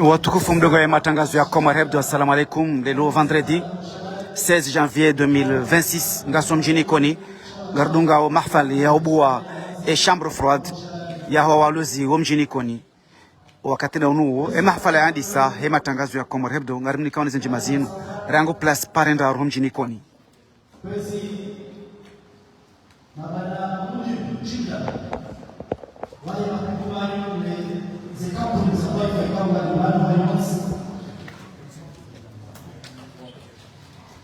Watukufu mdogo ya matangazo ya Komar Hebdo, assalamu alaikum. Lelo vendredi 16 janvier 2026 ngaso mjini Koni gardunga wa mahfali ya ubua e chambre froide ya wawaluzi wa mjini Koni wakati na unuo e mahfali ya andisa he matangazo ya Komar Hebdo ngarimni kaoni zenji mazinu rango plus parenda wa mjini Koni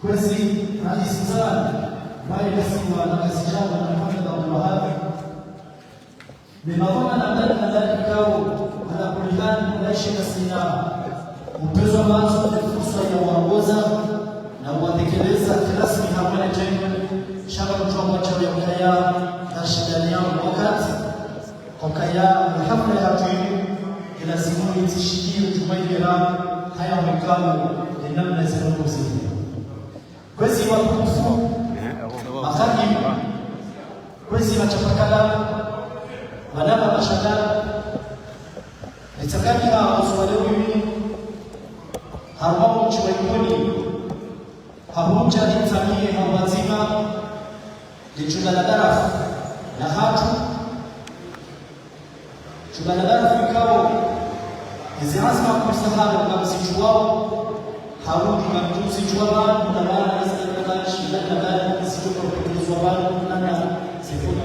kwezi rais sana baada ya siku anakasichana na Muhammad Abdulwahab nimavona na kikao anakulingana na Sheikh Sina upezo macho na fursa ya uongoza na utekeleza rasmi hamana tena shaba kutoka cha kaya na shidani yao wakati kwa kaya hafla ya tuimu ila simu itishikie tumaira haya mikao ni namna za kuzimu kwezi watukufu afadi kwezi machapakala madama mashaka itakani na uswalewi hawapo chwekoni hamuja nitamie hawazima lichungana darafu na hatu chungana darafu vikao iziazima kusahara na msichuwao harudi matusi chuaba na maana zinazotaji shida na zisizokuwa kutekelezwa bado na sifuri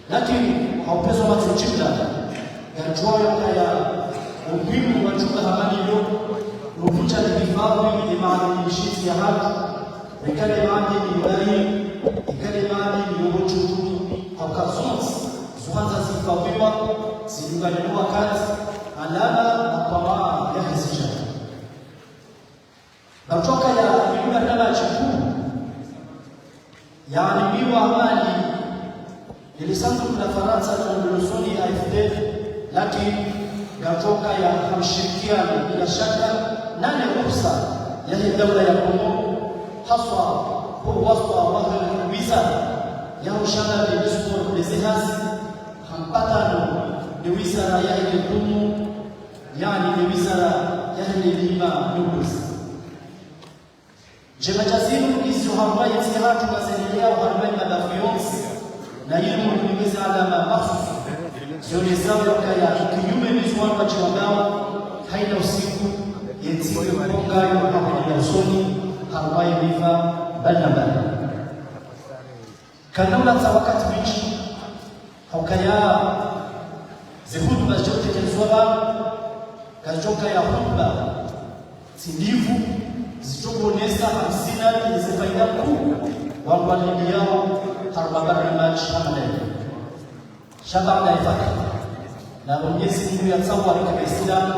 lakini haupezo matuchita ya joyo ya umuhimu wa chunga habari hiyo kuvucha hifadhi ya maadili ya haki ikale maadili ndani ikale maadili ya uchumi au kazunzi zuanza zifadhiwa ziliganwa kazi alama na kwa ya hisia kutoka ya yule kama chukuu yaanibiwa amani ilisanzu kuna Faransa na Urusi AFD lakini kutoka ya mshirikiano bila shaka nane fursa ya dawla ya Kongo haswa kwa waswa wa wizara ya ushana de discours des ehas hampatano ni wizara ya elimu yani ni wizara ya elimu nukuzi Jema jazimu hizo hawaii zihatu mazendelea uharibani na dafiyonsi na ilmu kulimeza alama mafufu zioni zao kaya kinyume mizuwanu wa chiwagao haina usiku yetiwe mponga yu hawa ya usoni hawaii mifa bana bana kanaula za wakati wichi haukaya zihudu majote kenzuwa kajoka ya hudba sindivu zitogonesa hamsina zifaida kuu walwalidi yao harubabara maji hamadani shabab na ifaka na mwenyezi Mungu ya tsawa kwa Islam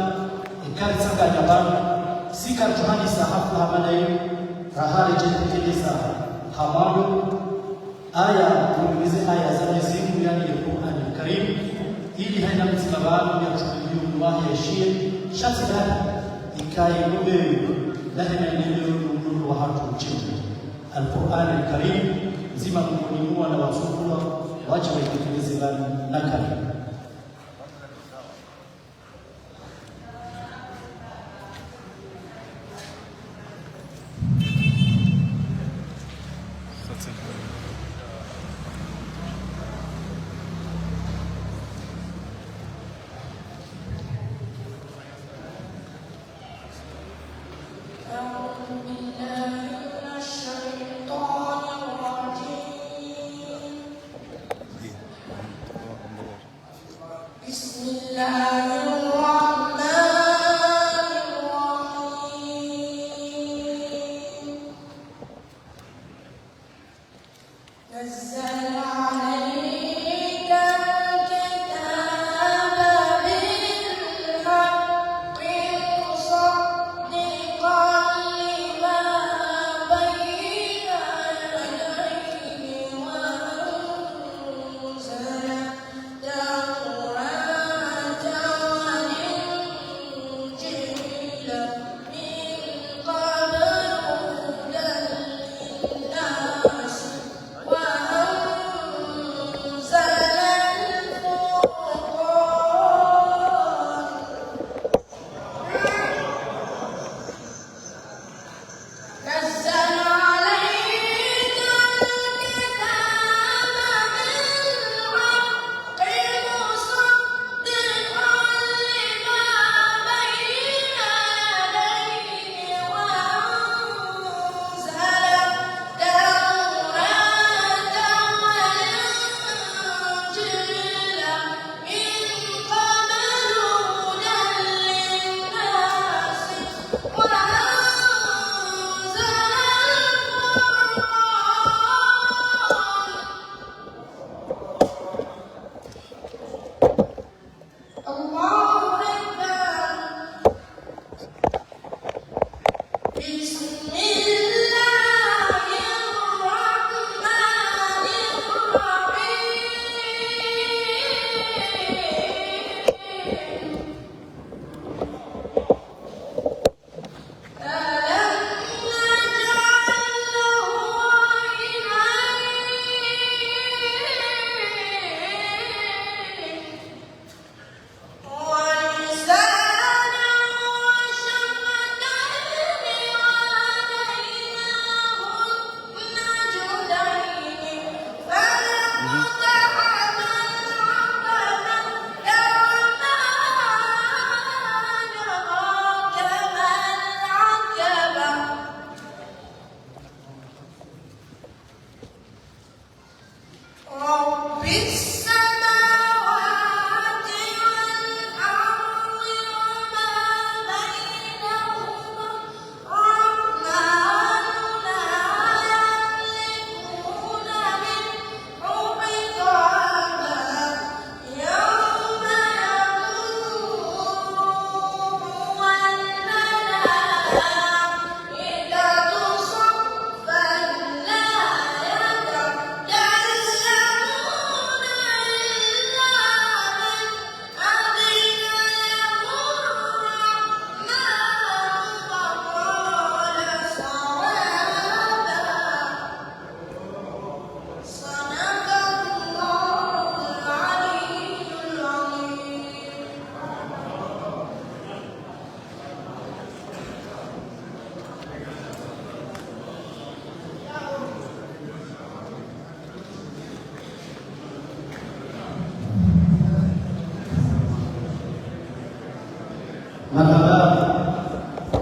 ikali sanga nyabana sika tuhani sahafu hamadani rahali jeteleza hamado aya tuulize aya za Mwenyezi Mungu yani Qur'an al-Karim ili haina mtibabu ya tuliyo Allah yashie shatana ikai mbe لكن النبي وحده جل القرآن الكريم زي ما بنقول أنا وصفنا واجب يتكلم نكر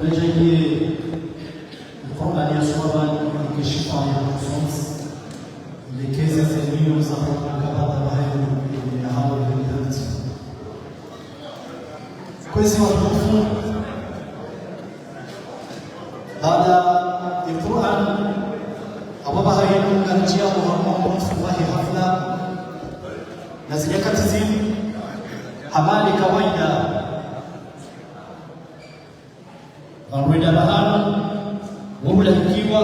Legendary Organization Education Sons, les caisses et millions kwezi watukufu, baada ya Qur'an ababa hayenu ngarjia Muhammad wahi hafla na zinyakati zini hamali kawaida Arwida bahana wabula ikiwa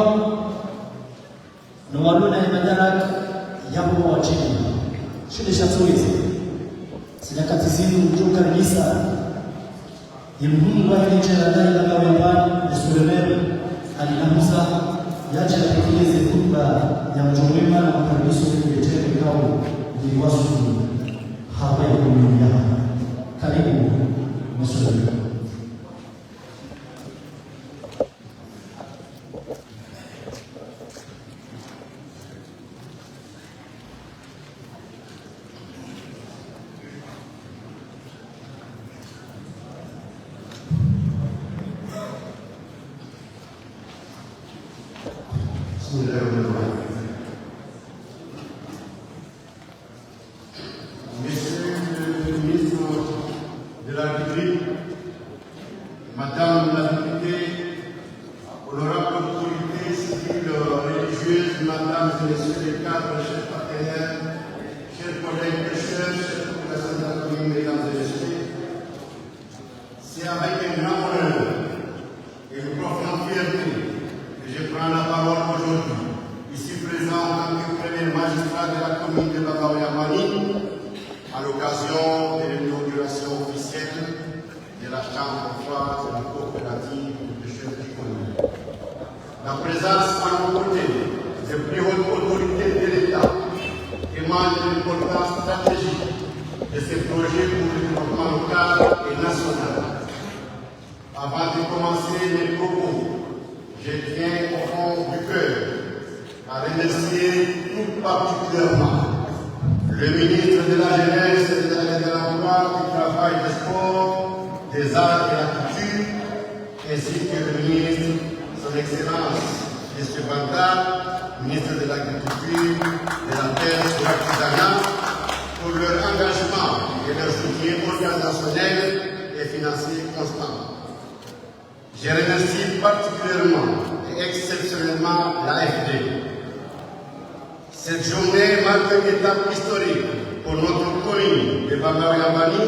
na waluna ya madarak yabu wa chini shule shatuizi zinyakati zini ujuka kanisa Yemhungu wa hili jela dai la kawembani ya Sulemel alinamusa yache atekeleze khutba ya mjumwema na mkaribiso kuletea vikao viliwasu hapa ya kumilia. Karibu Masulemel. Monsieur le ministre de la République, Madame la députée, honorable autorité civile religieuse, Mesdames et Messieurs les cadres, chers partenaires, chers collègues pêcheurs, chers populations de la commune, Mesdames et Messieurs, c'est avec un grand honneur et une profonde fierté que je prends la parole aujourd'hui. Ici présent en tant que premier magistrat de la commune de Bagaoyamani, à l'occasion de l'inauguration officielle de la chambre froide de la coopérative de pêcheurs du Congo. La présence à nos côtés des plus hautes autorités de l'État témoigne de l'importance stratégique de ces projets pour le développement local et national. Avant de commencer mes propos, je tiens au fond du cœur à remercier tout particulièrement le ministre de la Jeunesse et de l'Emploi, du Travail, des Sports, des Arts et de la Culture, ainsi que le ministre, son Excellence, M. Banta, ministre de l'Agriculture, de la Pêche et de l'Artisanat, pour leur engagement et leur soutien organisationnel et financier constant. Je remercie particulièrement et exceptionnellement l'AFD. Cette journée marque une étape historique pour notre commune de Bagaoyamani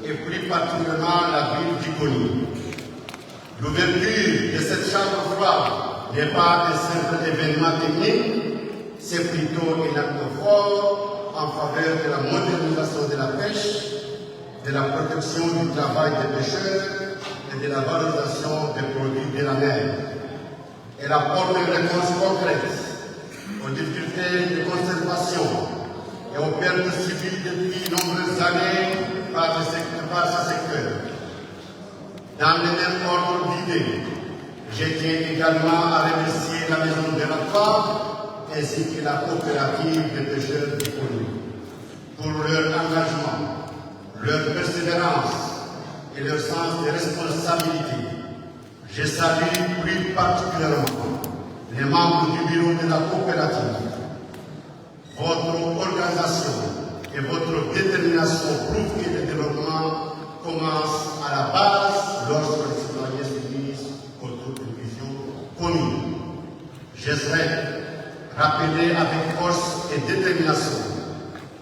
et plus particulièrement la ville d'Ikoni. L'ouverture de cette chambre froide n'est pas un simple événement technique, c'est plutôt un acte fort en faveur de la modernisation de la pêche, de la protection du travail des pêcheurs et de la valorisation des produits de la mer. Elle apporte une réponse concrète aux difficultés de conservation et aux pertes subies depuis nombreuses années par ce secteur. Dans le même ordre d'idées, je tiens également à remercier la Maison de la Femme ainsi que la coopérative des pêcheurs du Congo pour leur engagement, leur persévérance et leur sens de responsabilité. Je salue plus particulièrement les membres du bureau de la coopérative. Votre organisation et votre détermination prouvent que le développement commence à la base lorsque les citoyens s'unissent autour d'une vision commune. Je souhaite rappeler avec force et détermination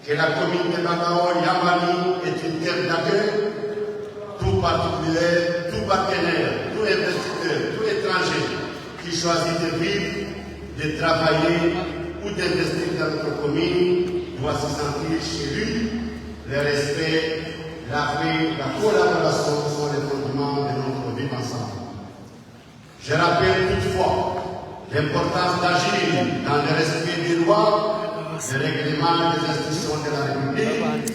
que la commune de Bagaoyamani est une terre d'accueil. Tout particulier, tout partenaire, tout investisseur, tout étranger qui choisit de vivre, de travailler ou d'investir dans notre commune doit se sentir chez lui. Le respect, la paix, la collaboration sont les fondements de notre vivre ensemble. Je rappelle toutefois l'importance d'agir dans le respect des lois, des règlements et des institutions de la République.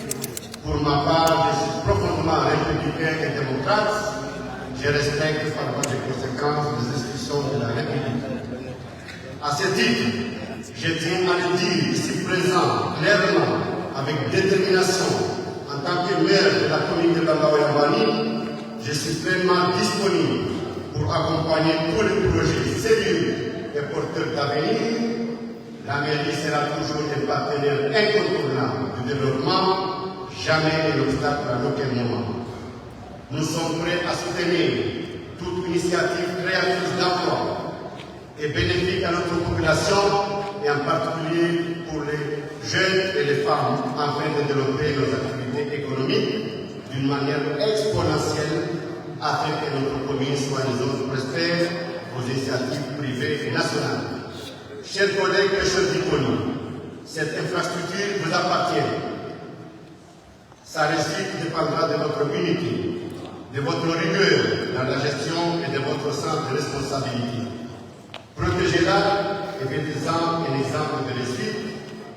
Pour ma part, je suis profondément républicain et démocrate. Je respecte par voie de conséquence les institutions de la République. À ce titre, je tiens à le dire ici présent, clairement, avec détermination, en tant que maire de la commune de Bagaoyamani, je suis pleinement disponible pour accompagner tous les projets sérieux et porteurs d'avenir. La mairie sera toujours un partenaire incontournable du développement, jamais un obstacle à aucun moment. Nous sommes prêts à soutenir toute initiative créatrice d'emploi et bénéfique à notre population, et en particulier pour les jeunes et les femmes, afin de développer nos activités économiques d'une manière exponentielle, afin que notre commune soit une zone prospère aux initiatives privées et nationales. Chers collègues pêcheurs d'Iconi, cette infrastructure vous appartient. Sa réussite dépendra de votre unité, de votre rigueur dans la gestion et de votre sens de responsabilité. Protégez-la et faites-en un exemple de réussite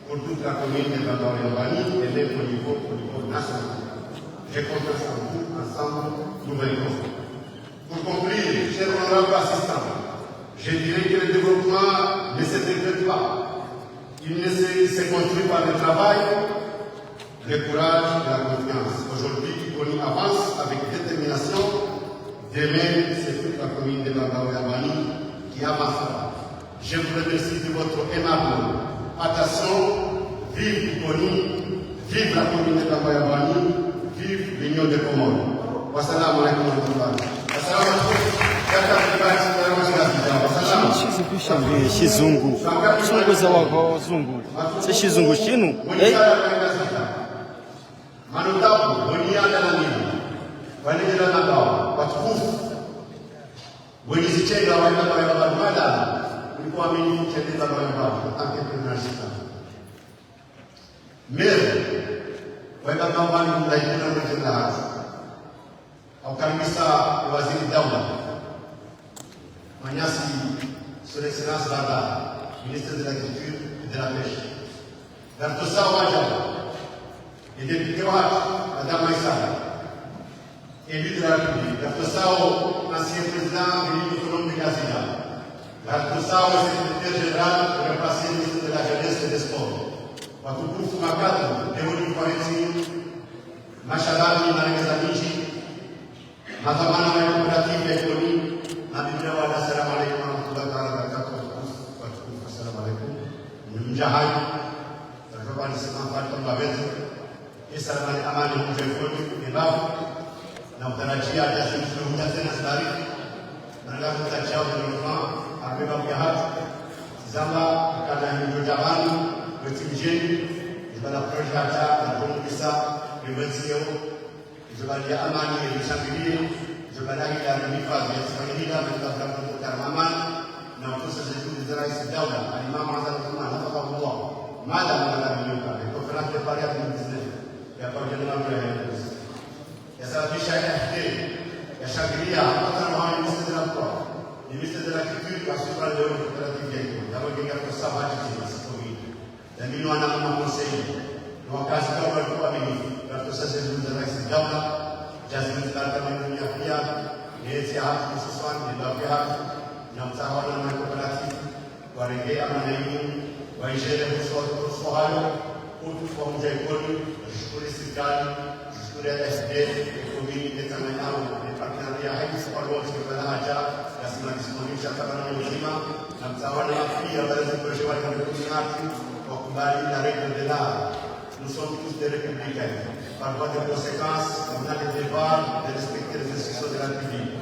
pour toute la commune de Bandar-et-Ambani et même au niveau national. J'ai confiance en vous, ensemble, nous vaincrons. Pour conclure, chers honorables assistants, je dirais que le développement ne se décrète pas. Il ne se construit par le travail, le courage et la confiance. Aujourd'hui, Iconi avance avec détermination. Demain, c'est toute la commune de Bandar-et-Ambani qui avancera. Je vous remercie de votre aimable attention. Vive Iconi, vive la commune de Bandar-et-Ambani, vive l'Union des Comores. Wassalamu alaikum wa rahmatullahi. Shizungu za wazungu si Shizungu chinu manutabu wenianda na nini wanijela na dawa watukufu wenizichenga waenda kwa barabara ulikuwa mimi mchendeza barabara angepenashika mere waenda kama ni mdaikuna mtenda hasa aukaribisha waziri Daula Manyasi, Son Excellence Baba, ministre de l'Agriculture et de la Pêche. Gartosa Waja, les députés Ouad, Madame Maïssa, élu de la République. Gartosa, ancien président de l'île autonome de Gazina. Gartosa, secrétaire général, remplacé ministre de la Jeunesse et des Sports. Watukufu Makatu, Deoni Kwareti, Machalani, Marengezamichi, Matamana wa coopérative ya Iconi. Assalamu alaikum wa rahmatullahi wa barakatuh. Assalamu alaikum. Mjahai, takriban sekampat pembawet. Assalamu alaikum mjahoi ibab. Na utarajia ya suluhu tena sari. Nanga kutajia development abeba bihat. Zamba kana hiyo jamani wetimjeni ibala project ya kuongeza iwezio ibali ya amani ilishangilie Jumlahi dan hifadhi ya Kiswahili mtafuta kutamaman na ofisi za juhudi za Rais Daula Al-Imam Hassan Umar hafidhahullah mada mnadhaminiwa kwa kurafia pale ya business ya kwa jamii ya sababisha ya shangilia hata na wao ministre de l'emploi ministre de l'agriculture kwa sura leo coopérative yetu hapo kinga kwa sababu ya sikomi na mimi wana conseil na wakazi kama walikuwa mimi na ofisi za juhudi za Rais Daula Jasmine Tarkam dunia pia ni haki hususan di pihak yang tahanan dan kooperatif warga amanaini waishere hususan untuk pemuja Iconi syukur istiqlal syukur SD ekonomi di tanah air di partneria hai separuh segala aja yang semua disponible sekarang lima yang tahanan pia baru berjuang dengan hati kembali dari kendala nous sommes tous des républicains. Par voie de conséquence, on a le devoir de respecter les institutions de la République.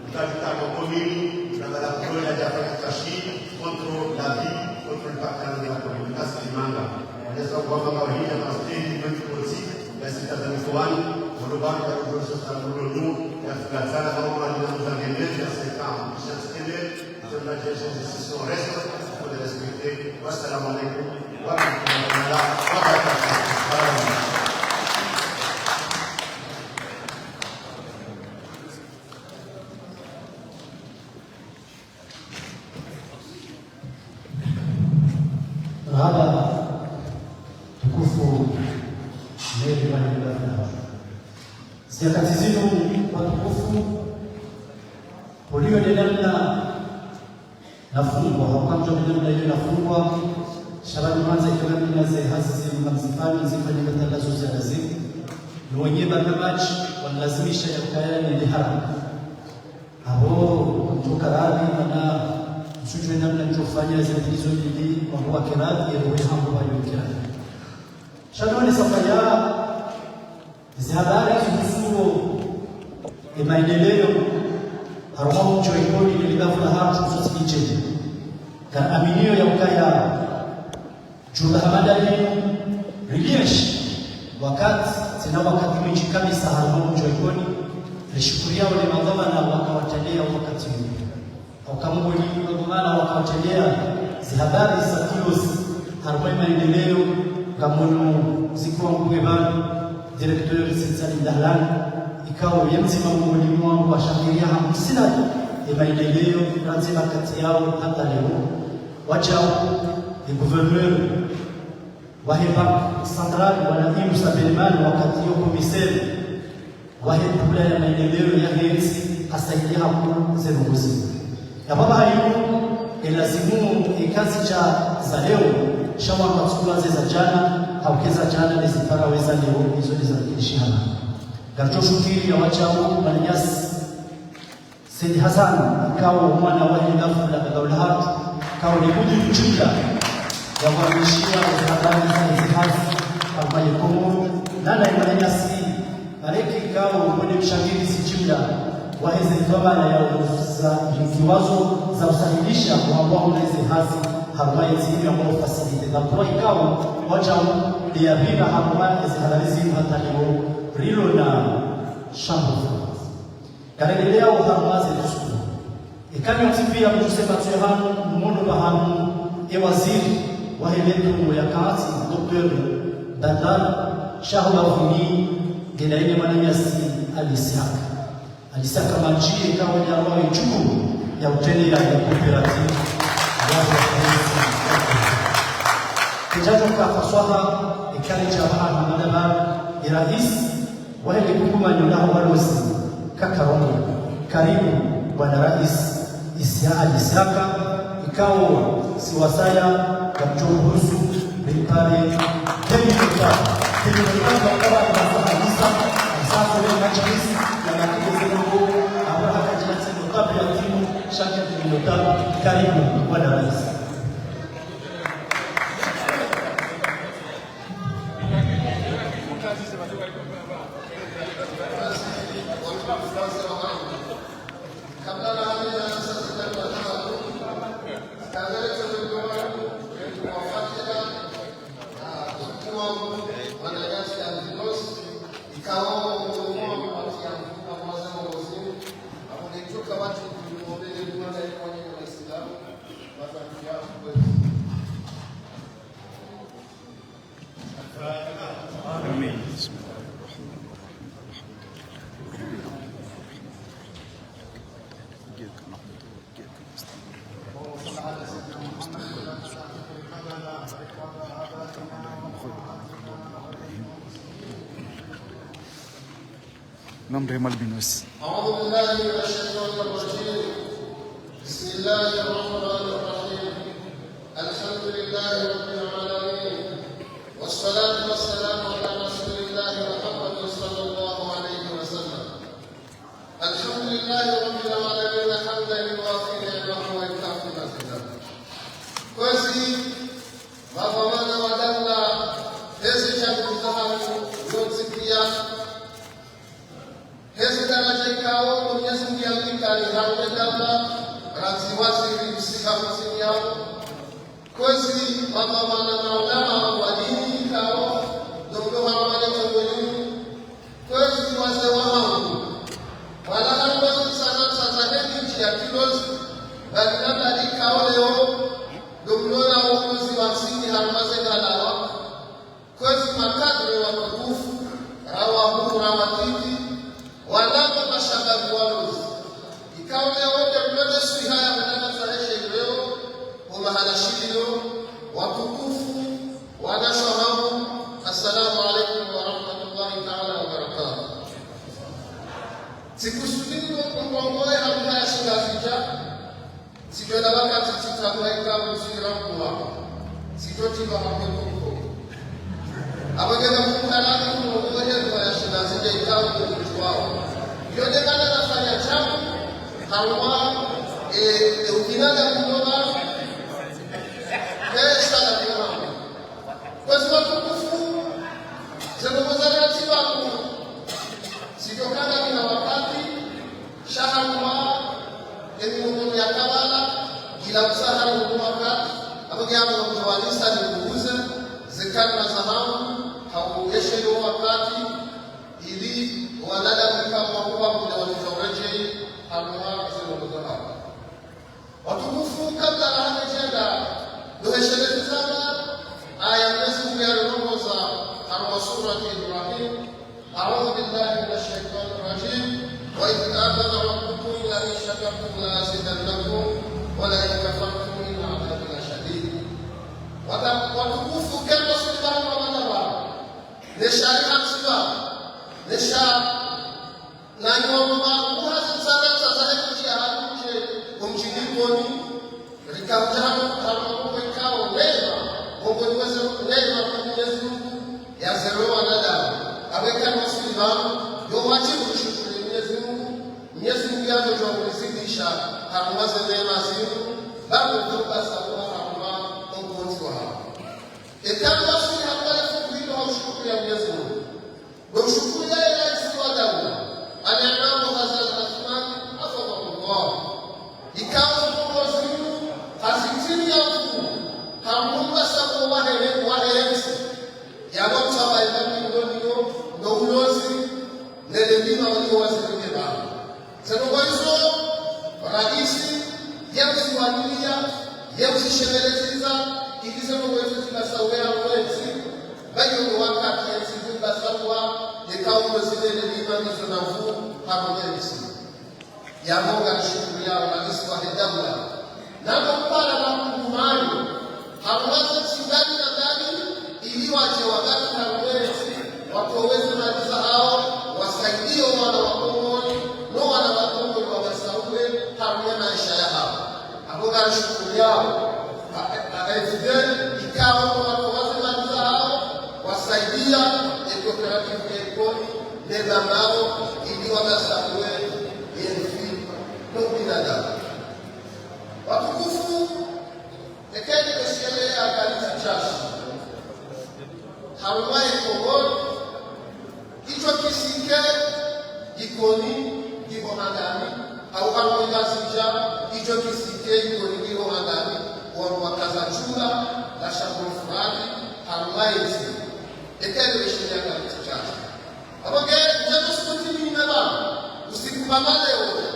Nous ajoutons comme commune, dans la parole de la contre la vie, contre le partenaire de la commune. C'est ce qui manque. On est en voie de la vie, on a fait une politique, la citadine Fouane, on le voit dans le jeu sur nous, et la salle avant de nous organiser, il y a 7 ans. Chaque année, la gestion des institutions reste, il faut les respecter. Wassalamu alaikum wa rahmatullahi wa barakatuh. Nyakati zino watukufu ulioendelea nafungwa hawakamja namna hiyo nafungwa Shabani kwanza ikiwa mina hazi mzifani zifanye matangazo za lazima ni wenyewe barnamaji walazimisha ya kaya ni haram abo kutoka radhi na msujwe namna mtofanya zilizo dili wa huwa kiradhi ya roho hambo wa yukiradi. Shadoni safaya zihabari kuhusu maendeleo harumu choikoni nilibafu na hatu sasa kicheje. Ka aminio ya ukaya jula hamadani rilish wakati sina wakati mwingi kabisa harumu choikoni rishukuria wale magavana wakawatendea wakati huu. Au kama wali magavana wakawatendea zihabari za kilos harumu maendeleo kamono zikuwa mkugebani direktori Sensani Dahlan ikawa yemzima mwalimu wangu washafiria hamsina ya maendeleo ranzima kati yao hata leo wachao ni guverneur waheba central wanaimu Sabelimani wakati yoko miseri wahebula ya maendeleo ya hezi asaidia hapo zenuguzi ya baba hayo elazimu ikazi cha za leo shawa matsukula za jana haukeza jana lezipara weza leo hizo lizakishana gato shukiri ya wachao Manyasi Said Hassan ikawa mwana wa ilafu la Gawlahatu kawa ni budi mchunga ya kuhamishia habari za hizi ambaye Komoro nana Manyasi aleki ikawa mwene mshangiri sichunga wa hizi dhamana ya viwazo za usahilisha kwa ambao na hizi hazi harumai zini ambao fasilite na kwa ikawa wachao liyabina harumai hizi halalizi hata leo rilo na shambu karegelea uharumazi kusukuma ikani utipia mtusema tuyahanu mmono bahanu waziri wa heletu ya kazi Dr. Dandal Shahwa Vini Gelaine Manyasi Alisaka manjie ikawa ya roho juu ya utende ya kooperative Kijato kafaswaha ikani jamaa madaba rais wale kukuma nyona walosi kakarongo karibu bwana rais Isaka ikao siwasaya kamchohusu ripare temika kwa kanisa sasa ile majlis ya makizo ambapo hakajansi mkapi ya timu shaka tuliotaka karibu bwana rais. نمر مالبينوس أعوذ بالله من الشيطان الرجيم بسم الله الرحمن الرحيم الحمد لله رب العالمين والصلاة والسلام على رسول الله محمد صلى الله عليه وسلم الحمد لله رب العالمين حمدا يوافي نعمه ويكافئ مزيدا كوزي مفهومنا ودلنا هذه جاكوزها يوتسكيا hezi daraja ikao Mwenyezi Mungu alikali haumedama raziwasi visika msini yao kozi mapamana na ulama wa dini ikao ndio hawana tongoni kozi wazee wa Mungu wala hambazo sana sasa hiki ya kilozi badala ikao leo ndio na uongozi wa msingi hambaze dalawa kozi makadri wa tukufu rawahu rawatiki walapo mashababu walozi ikawa wote mmoja sui haya wanana sareshe leo umahala shilo watukufu wanashahamu assalamu alaikum wa rahmatullahi ta'ala wa barakatuh sikusudini kwa ngoe hamna ya shingazija sijona wakati titakuwa msiramu wako sijoti kwa mapeko abagenda kukarana kwa ngoe ya shingazija ikawa wao yote kana nafanya jambo hawa ukinaga kutoka pesa na kiwango kwa sababu tukufu zinapozana tibaku sijokana kila wakati shaharuma elimu ya kabala kila msahara kwa wakati hapo jambo la kuwalisa ni kuuza zakati na sahamu hauonyeshe hiyo wakati ili wanadamu kama kwa muda wa zoreje hapo zinapozana watukufu kabla hajenda doheshelezi sana aya Mwenyezi ya roza harwa surati Ibrahim a'udhu billahi minash shaitanir rajim wa idh akhadha rabbukum la in shakartum la azidannakum wa la in kafartum inna 'adabi lashadid watukufu kama subhanahu wa ta'ala nishariha sifa nisha na nyoma kuhaza sana zaidi kushahadishe kumjidikoni rikabjano kama kwekao lema Mungu niweze lema kwa Mwenyezi Mungu ya zero wanadamu aweka msilimu yo wajibu kushukuru Mwenyezi Mungu Mwenyezi Mungu yaje kwa kuzidisha haramaze neema zenu bado kutoka sawa harama Mungu wao etabu asili habari kuliko ushukuru ya Mwenyezi Mungu ushukuru yeye rais wa daula anaamua hazal asmani afa Allah ikawa Mwenyezi Mungu hazitini ya Mungu sababu wahenzi yabo mtaba ibani ndo ulozi nelelima walio wazirike baba sababu hizo radisi yamsiwalia yamsishemeleza ikisema wewe tunasawea wewe bayo wakati yasifunga sawa nikao zile nelima hizo na mfu pamoja ya Mungu ashukuru yao radisi wa daula na kupala na kumani hawaza chindani na ndani ili waje wakati na uwezi watoweze maliza hao wasaidie wana wa Komori no wana wa Komori wawasaue hamia maisha ya hao hapo kana shughuli yao ikawa watoweze maliza hao wasaidia ekoperative ekoni nenda nao ili wawasaue yenfi no binadamu watukufu ekeni keshelea kanisa chashi harumaye kogoni kichwa kisike jikoni jiko handani au harumaye sija kichwa kisike jikoni jiko handani wakaza chula la shambuli fulani harumaye zi ekeni keshelea kanisa chashi hapo jeno sikuti minema usikupamale wote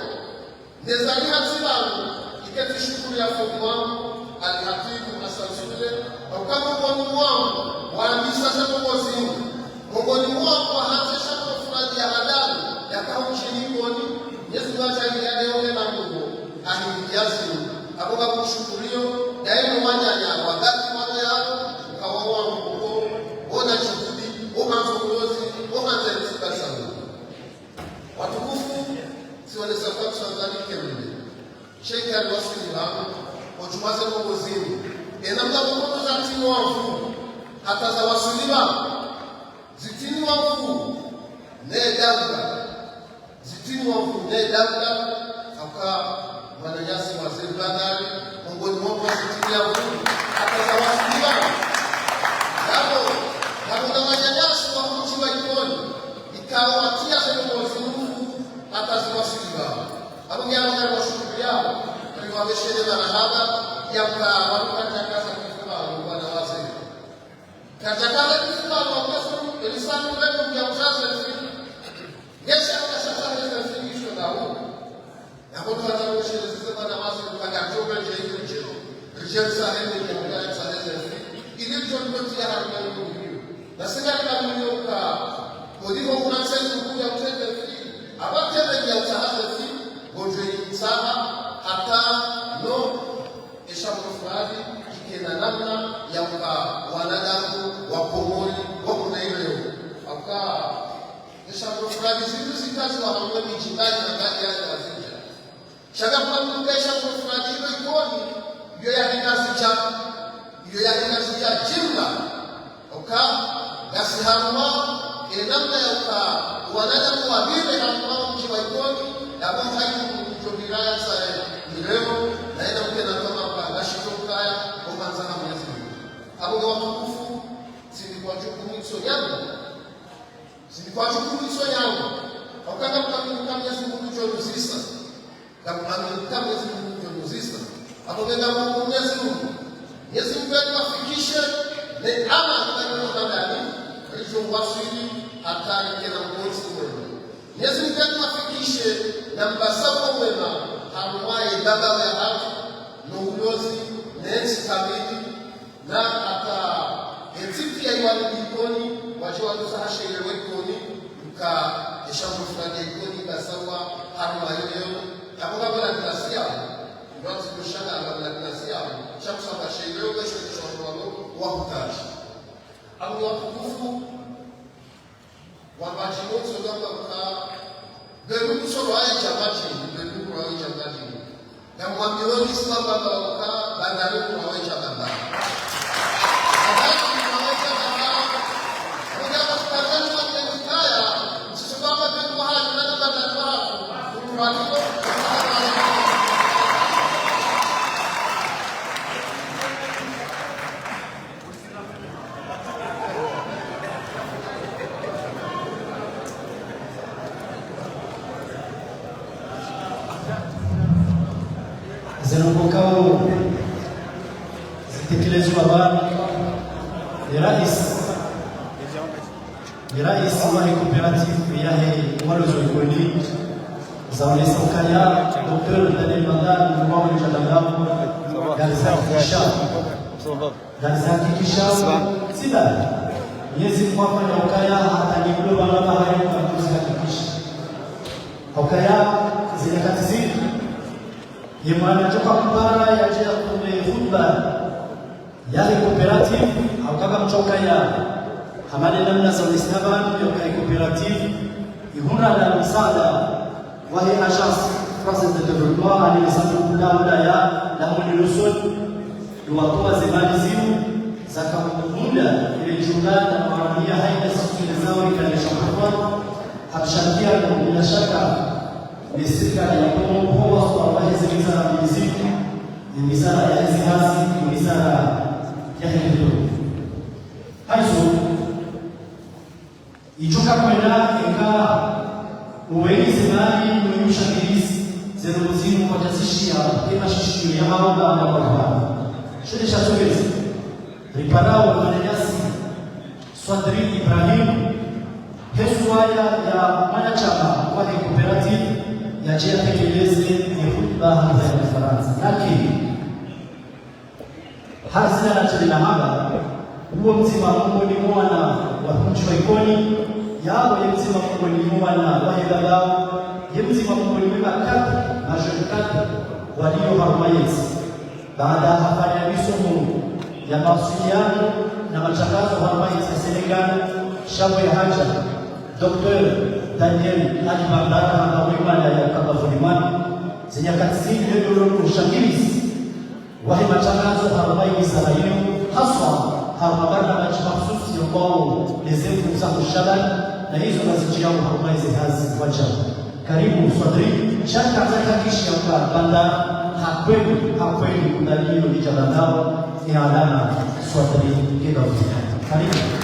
nezani hatibangu iketi shukuru ya fomu wangu alihatibu asansule wakama kwa Mungu wangu waambisa sasa mwozimu mongoni mwako haanzisha kufurahi ya hadalu ya kaunchini koni Yesu wacha leo na Mungu ahimiazi hapo kushukuriyo daima wanyanya wakati mmoja yako ukawaoa Mungu ona juhudi ona uongozi ona tatizo sana watukufu siwaleza kwa Tanzania mimi Sheikh al-Wasili wangu ojumaze mwozimu enamla mkono za timu wangu hata za wasuliwa zitini wangu ne dabla zitini wangu ne dabla aka wanajasi waziri bandari mongoni mwa zitini wangu hata za wasuliwa hapo na manyanyaso wa mji wa Ikoni ikawatia sema mwozimu hata za wasuliwa hapo ngana na washukuru yao wameshele marahaba ya watu katakasa kifumu bwana wazee katakasa kifumu wakati elisani wetu ya uzazi Yesu akasema sasa hizo ndio hapo tunataka sasa bwana wazee kupanga jogo je hiyo rejea sahemu ya mganga sasa ili tutotie haraka hiyo na sasa kama mlioka modigo kuna sense kuja kutenda abatenda ya uzazi bonjour sana hata no eshamufurahi ikena namna ya wanadamu wa Komori wa kunaileo aka eshamufurahi zitu zikazi wa hamwe mijibani na baadhi ya wazinja shaka kwa mtu eshamufurahi Ikoni hiyo ya kinazi ya jimla aka gasi hamwa namna ya wanadamu wa vile hamwa mji wa Ikoni na kwa haiku kujobiraya sa leo sonyangu. Zilikuwa chukuru sonyangu. Wakaka mkamia Mungu jonuzisa. Kamkamia Mungu jonuzisa. Hapo nenda Mungu Mwenyezi Mungu. Mwenyezi Mungu atufikishe ne ama kwa ndani. Hizo wasili hatari kena mkosi mwema. Mwenyezi Mungu atufikishe na mbasapo mwema. Hamwai baba wa haki. Nugulozi nensi kamili na aka etipi ya iwani ikoni wajua kusaha sherewe ikoni mka eshamu fulani ikoni kasawa haru mayoyo hapo kama na klasi yao ndio tukushanga na klasi yao shamu sawa sherewe kwa shamu wa hutaji au wakufu wa majimoto kama mka beru kusoro haya chamachi beru kwa haya chamachi na mwambioni Islam baba waka bandari kuwawecha baba. Habari kuwawecha baba. Muda kustarehe kwa kaya. Msisubaba kwa hali na bandari wako. Kuwaliko. zinapokao zitekelezwa bana ni rais wa cooperative ya Walozokoni Zawle Sokaya Dr. Daniel Madan Mwawe Jadangam Gazakikisha sida Mwenyezi Mungu ya Ukaya hata nikulo baba hayo kwa kuzihakikisha Ukaya zinakatizini Yemana joka mpara ya jia kume hudba yale cooperative au kama mchoka ya hamane namna za Uislamu ya cooperative ihuna na msaada wa hii agence française de développement aliyesabu kula ya na mwenyelusul watoa zemani zimu za muda ile jumla na maramia haina sisi zao ikanisha kwa habshakia bila shaka ni serikali ya Kongo kwa hizi wizara ya muziki, ni wizara ya zihazi, ni wizara ya hilo. Hayo ichoka kwenda eka uwezi mali mwisha kilisi zero mzimu kwa tasishia kama shishi ya maomba na kwa shule shatowezi riparao mananyasi Swadri Ibrahim Heswaya ya manachama kwa cooperative ya jia tekeleze ni hudba hapa ya Ufaransa. Lakini hazina na chini na haba huo mzima Mungu ni mwana wa kumchwa ikoni yao ya mzima Mungu ni mwana wa hidalao ya mzima Mungu ni mwana kati majorikati walio harumayezi baada ya hafanya misomo ya mawasiliano na matangazo harumayezi ya Senegal shabu ya haja Dr. Daniel Ali Bandara na wimana ya Kabafulimani zenye katizini ndio ushangilizi wa matangazo harumayezi Israeli haswa harumabana na mahsusi ambao lezefu za kushadan na hizo nazijia harumayezi hazi wajabu karibu Swadri shaka zakakishi ya Bandara hakweli kudalio ni jabandao ni alama Swadri keda karibu.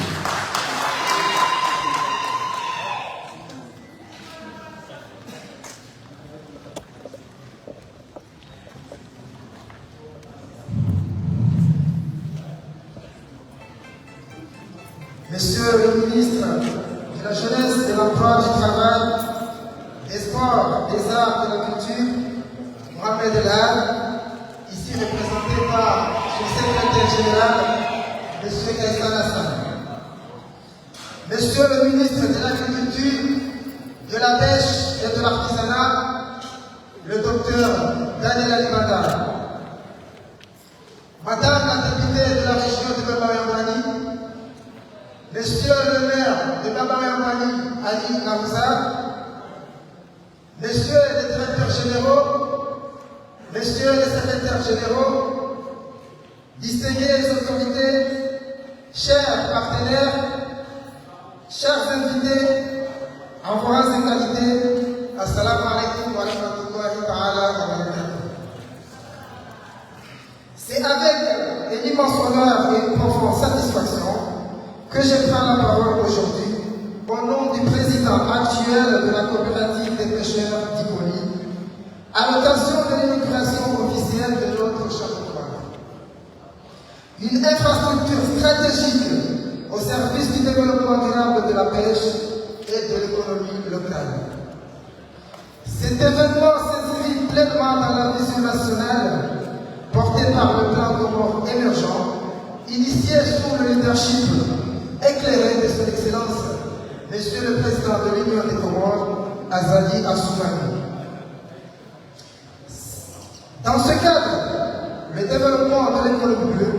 Monsieur le ministre de la Jeunesse, de l'Emploi, du Travail, des Sports, des Arts et de la Culture, Mohamed El-Had, ici représenté par son secrétaire général, M. Kaïsan Hassan. Monsieur le ministre de l'Agriculture, de la Pêche et de l'Artisanat, le docteur Daniel Ali Bandara. Madame la députée de la région de Baba-Yambani, Monsieur le maire de Baba-Yambani, Ali Namza, Messieurs les directeurs généraux, Messieurs les secrétaires généraux, distinguées autorités, chers partenaires, chers invités, en voix et qualité, assalamu alaikum wa rahmatullahi ta'ala wa barakatuh. C'est avec un immense honneur et une profonde satisfaction que je prends la parole pêcheurs d'Iconi, à l'occasion de l'inauguration officielle de notre château fort. Une infrastructure stratégique au service du développement durable de la pêche et de l'économie locale. Cet événement s'inscrit pleinement dans la vision nationale portée par le plan Comores émergent, initié sous le leadership éclairé de son Excellence, Monsieur le Président de l'Union des Comores, Azali Assoumani. Dans ce cadre, le développement de l'économie bleue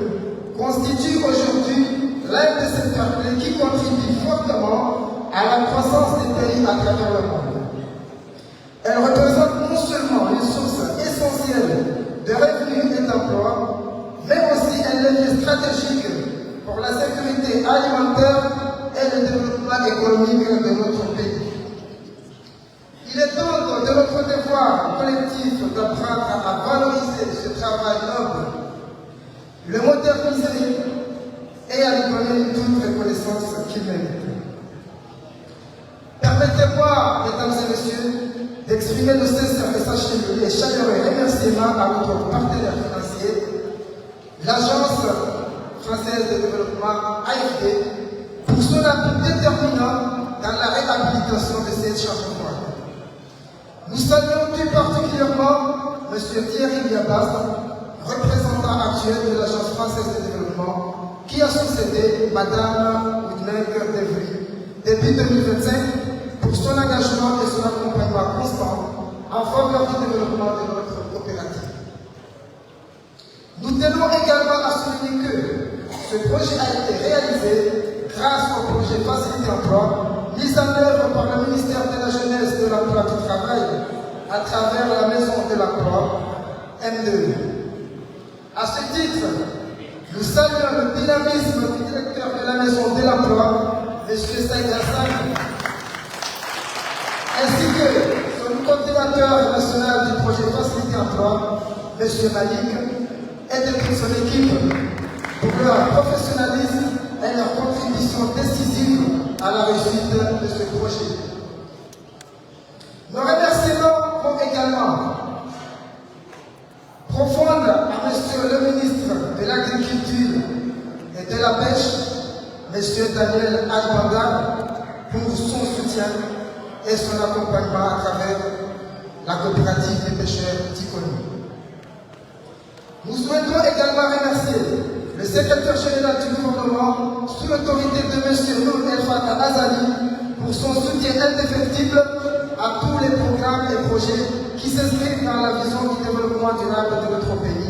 constitue aujourd'hui l'un des secteurs clés qui contribue fortement à la croissance des pays à travers le monde. Elle représente non seulement une source essentielle de revenus et d'emplois, mais aussi un levier stratégique pour la sécurité alimentaire et le développement économique de notre pays. Il est donc de notre devoir collectif d'apprendre à valoriser ce travail noble, le moderniser et à lui donner toute reconnaissance qu'il mérite. Permettez-moi, mesdames et messieurs, d'exprimer nos sincères et chaleureux remerciements à notre partenaire financier, l'Agence française de développement AFD, pour son appui déterminant dans la réhabilitation de cette château fort. Nous saluons plus particulièrement M. Thierry Liabas, représentant actuel de l'Agence française de développement, qui a succédé Mme Woodneck Devry depuis 2025 pour son engagement et son accompagnement constant en faveur du développement de notre coopérative. Nous tenons également à souligner que ce projet a été réalisé grâce au projet Facilité Emploi, mis en œuvre par le ministère de la Jeunesse, de l'Emploi et du Travail à travers la Maison de l'Emploi, M2. À ce titre, nous saluons le dynamisme du directeur de la Maison de l'Emploi, M. Saïd Hassan, ainsi que son coordinateur national du projet Facilité Emploi, M. Malik, et de toute son équipe pour leur professionnalisme et leur contribution décisive à la réussite de ce projet. Nos remerciements vont également profondes à M. le ministre de l'Agriculture et de la Pêche, M. Daniel Albanda, pour son soutien et son accompagnement à travers la coopérative des pêcheurs d'Iconi. Nous souhaitons également remercier le secrétaire général du gouvernement, sous l'autorité de M. Nour El Fatah Azali, pour son soutien indéfectible à tous les programmes et projets qui s'inscrivent dans la vision du développement durable de notre pays,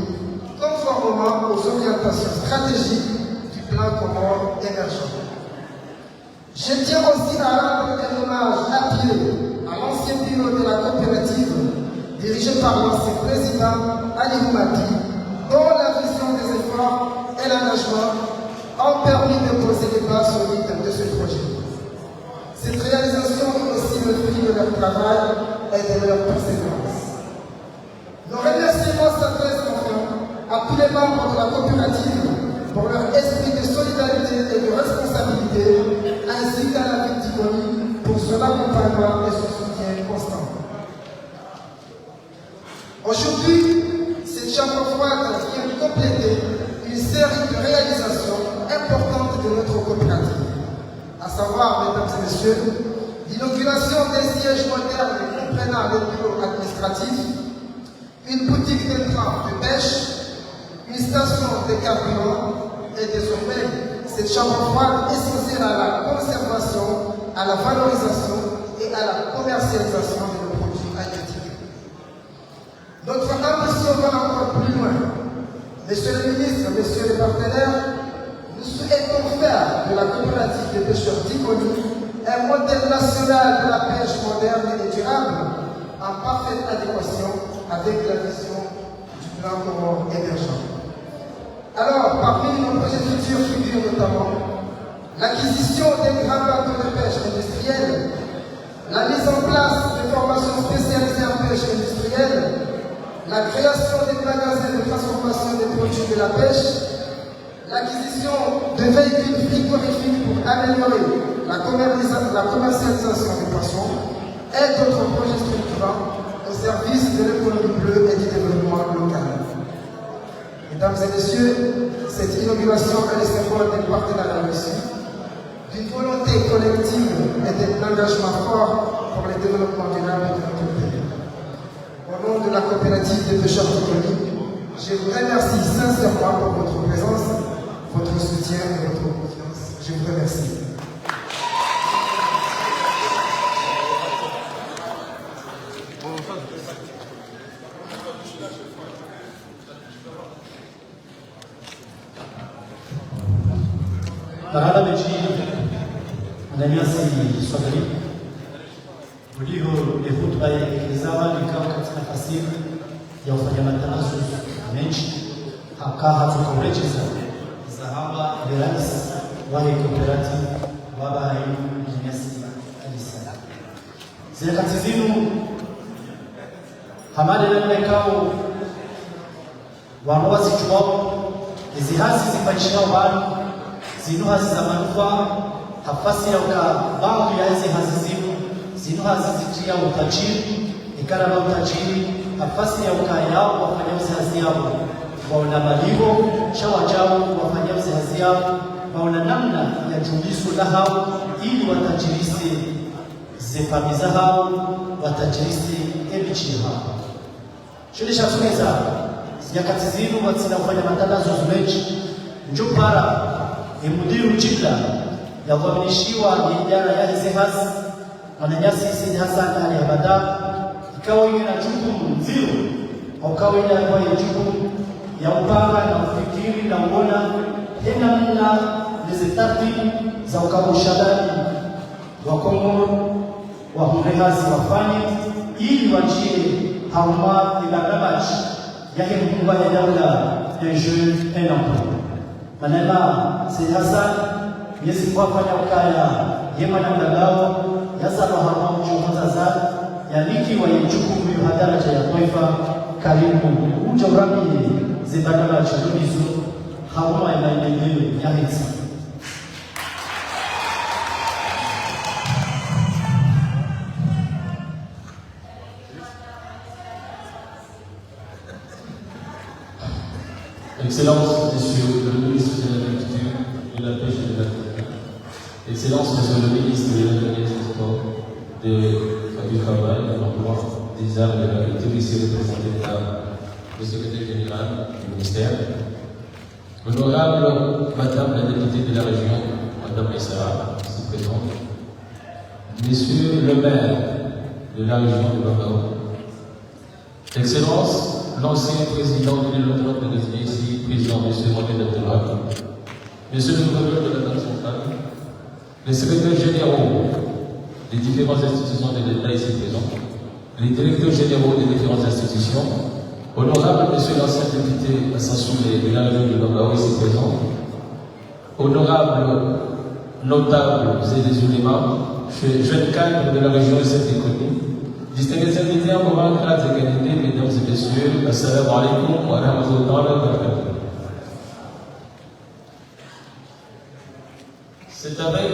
conformément aux orientations stratégiques du plan Comores émergent. Je tiens aussi à rendre un hommage appuyé à l'ancien bureau de la coopérative, dirigé par l'ancien président Ali Moumati, dont la vision des efforts et l'engagement ont permis de poser les bases solides de ce projet. Cette réalisation est aussi le fruit de leur travail et de leur persévérance. Nos remerciements s'adressent enfin à tous les membres de la coopérative pour leur esprit de solidarité et de responsabilité, ainsi qu'à la ville d'Iconi pour son accompagnement et son soutien constant. Aujourd'hui, cette chambre froide vient compléter une série de réalisations importantes de notre coopérative, à savoir, mesdames et messieurs, l'inauguration d'un siège moderne comprenant le bureau administratif, une boutique d'intrants de pêche, une station de carburant et désormais cette chambre froide essentielle à la conservation, à la valorisation et à la commercialisation de nos produits halieutiques. Notre ambition va encore plus loin. Monsieur le ministre, messieurs les partenaires, nous souhaitons faire de la coopérative des pêcheurs d'Iconi un modèle national de la pêche moderne et durable en parfaite adéquation avec la vision du plan Comores émergent. Alors, parmi nos projets futurs figurent notamment l'acquisition des grands bateaux de pêche industriels, la mise en place de formations spécialisées en pêche industrielle, la création des magasins de transformation des produits de la pêche, l'acquisition de véhicules frigorifiques pour améliorer la commercialisation des poissons et d'autres projets structurels vivant au service de l'économie bleue et du développement local. Mesdames et messieurs, cette inauguration est le symbole d'un partenariat reçu, d'une volonté collective et d'un engagement fort pour le développement durable de notre pays. Au nom de la coopérative des pêcheurs économiques, je vous remercie sincèrement pour votre présence, votre soutien et votre confiance. Je vous remercie. Barada Beji Ananiasi Swahili ulio hotuba yaelezawa likao katika nafasi ya ufanya matangazo mengi hakaha tukaurejeza zahaba berais wa cooperative baba Ananiasi Alisa zikati zinu hamade na likao wanawazi chuo izihasi zipachia watu zinuha za manufaa hafasi ya baadhi ya hizi hazizimu zinuha zizitia utajiri ikara na utajiri hafasi ya yao wafanyauzi hazi yao waona maligo shawa jao wafanyauzi hazi yao waona namna ya julisu la hao ili watajirisi zefamiza hao watajirisi ebichi hao shule shatumeza nyakati zinu watina kufanya matangazo zumechi njupara Mudiru jibla ya kuaminishiwa ni idara ya hizi hasi Ananiasi Said Hassan Ali Abada ikawa ile na jukumu nzito au kawa ile ambayo jukumu ya upanga na ufikiri na uona tena mna lizitati za ukabushadani wa Kongo wa Hunehasi wafanye ili wachie hauma ilagamaji yake mkubwa ya daula ya jeu et l'emploi. Manema Said Hassan yesi kwa fanya ukaya yema na mdagao yasa mahama mchunguza za yaniki wa yujukumu yu hadaraja ya taifa karibu ujo rami zibadala chudumizu hauma ya maendeleo ya hizi. Excellence, Monsieur le ministre de l'Agriculture, de la Pêche et de l'Agriculture. Excellence, Monsieur le ministre de l'Agriculture, des Sports, du Travail, de l'Emploi, des Arts et de l'Agriculture, ici représenté par le secrétaire général du ministère. Honorable Madame la députée de la région, Madame Essara, ici présente. Monsieur le maire de la région de Bambao. Excellence, l'ancien président de l'Europe de ici, président M. Mohamed Abdelrahman, Monsieur le gouverneur de la Banque centrale, les secrétaires généraux des différentes institutions de l'État ici présents, les directeurs généraux des différentes institutions, honorable Monsieur l'ancien député Assasoulé de la région de Bambao ici présent, honorables notables et des ulémas, jeunes cadres de la région et cette économie, distingués invités en moment, grâce et qualité, mesdames et messieurs, assalamu alaikum wa rahmatullahi wa barakatuh. C'est avec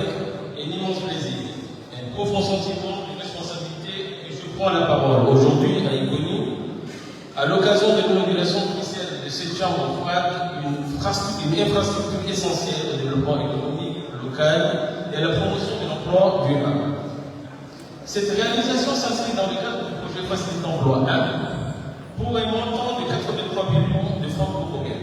un immense plaisir, un profond sentiment de responsabilité que je prends la parole aujourd'hui à Ikoni, à l'occasion de l'inauguration officielle de cette chambre froide, une infrastructure essentielle au développement économique local et à la promotion de l'emploi durable. Cette réalisation s'inscrit dans le cadre du projet Facilite d'emploi 1 pour un montant de 83 millions de francs congolais.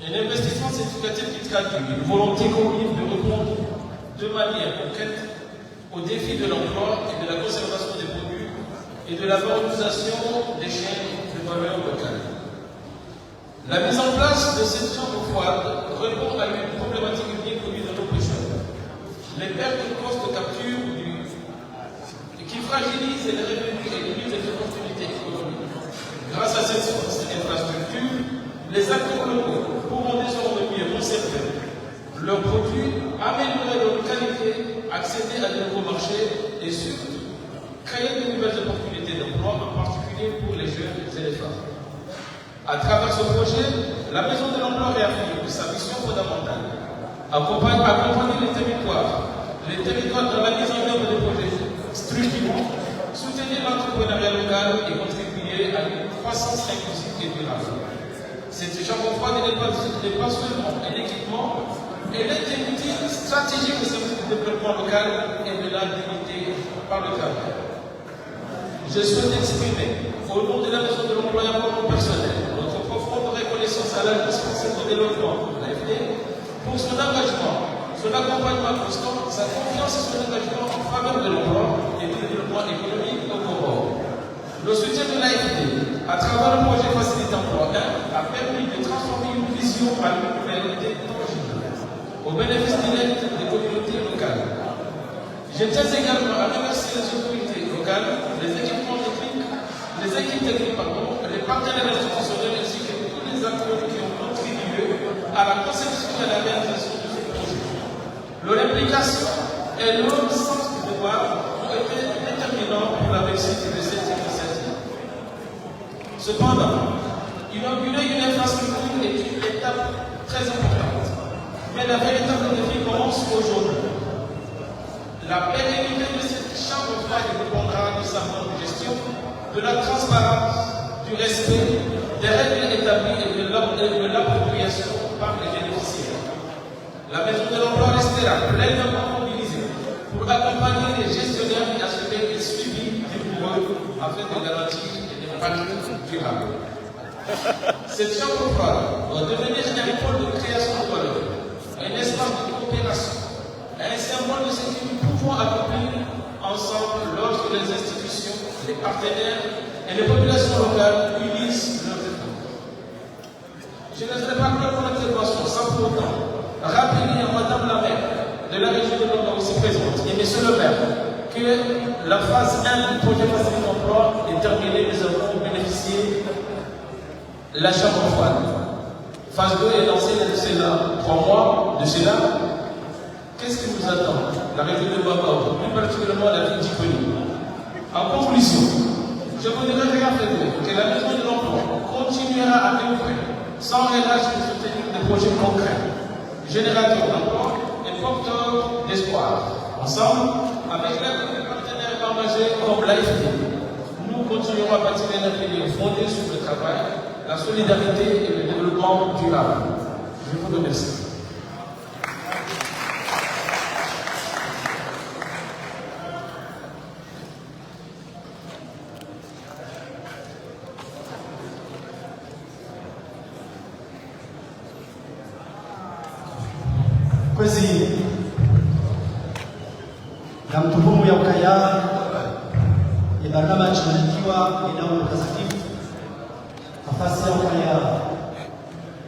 Un investissement significatif qui traduit une volonté commune de répondre de manière concrète aux défis de l'emploi et de la conservation des produits et de la valorisation des chaînes de valeur locales. La mise en place de cette chambre froide répond à une problématique unique connue de nos pêcheurs. Les pertes de cost de capture qui fragilisent les revenus et limitent les opportunités économiques. Grâce à cette infrastructure, les acteurs locaux pourront désormais mieux conserver leurs produits, améliorer leur qualité, accéder à de nouveaux marchés et surtout créer de nouvelles opportunités d'emploi, en particulier pour les jeunes et les femmes. À travers ce projet, la Maison de l'Emploi réaffirme sa mission fondamentale. Accompagner les territoires dans la mise en œuvre des projets structurés suivant, soutenir l'entrepreneuriat local et contribuer à une croissance inclusive et durable. Cette chambre froide n'est pas seulement un équipement, elle est un outil stratégique au service du développement local et de la dignité par le travail. Je souhaite exprimer, au nom de la Maison de l'Emploi et mon personnel, notre profonde reconnaissance à l'indispensable développement de l'AFD pour son engagement, son accompagnement constant, sa confiance et son engagement en faveur de l'emploi et du développement économique au Comores. Le soutien de l'AFD, à travers le projet Facilité Emploi 1, a permis de transformer une vision par une réalité tangible, au bénéfice direct des communautés locales. Je tiens également à remercier les autorités locales, les équipes techniques, les partenaires institutionnels ainsi que tous les acteurs qui ont contribué à la conception et à la réalisation de ce projet. Leur implication et leur sens du devoir ont été déterminants pour la réussite de cette initiative. Cependant, inaugurer une infrastructure est une étape très importante, mais la véritable défi commence aujourd'hui. La pérennité de cette chambre froide dépendra de sa bonne gestion, de la transparence, du respect, des règles établies et de l'appropriation par les bénéficiaires. La Maison de l'Emploi restera pleinement mobilisée pour accompagner les gestionnaires et assurer le suivi rigoureux afin de garantir des pratiques durables. Cette chambre froide doit devenir un pôle de création de valeur, un espace de coopération, un symbole de ce que nous pouvons accomplir ensemble lorsque les institutions, les partenaires et les populations locales unissent leurs efforts. Je ne ferai pas clore mon intervention sans pour autant rappeler à Madame la maire de la région de Londres aussi présente et Monsieur le maire que la phase 1 du projet Facilité Emploi est terminée. Nous avons bénéficié de la chambre froide. Phase 2 est lancée de cela 3 mois de cela. Qu'est-ce qui nous attend? La région de Baba, plus particulièrement la ville d'Ikoni. En conclusion, je voudrais réaffirmer que la Maison de l'Emploi continuera à œuvrer sans relâche pour soutenir des projets concrets, générateurs d'emploi et porteurs d'espoir. Ensemble, avec l'aide des partenaires engagés comme l'AFD, nous continuerons à bâtir un avenir fondé sur le travail, la solidarité et le développement durable. Je vous remercie. Kwezi na mtuhumu ya ukaya ni barnama chinanikiwa inao mtakatifu nafasi ya ukaya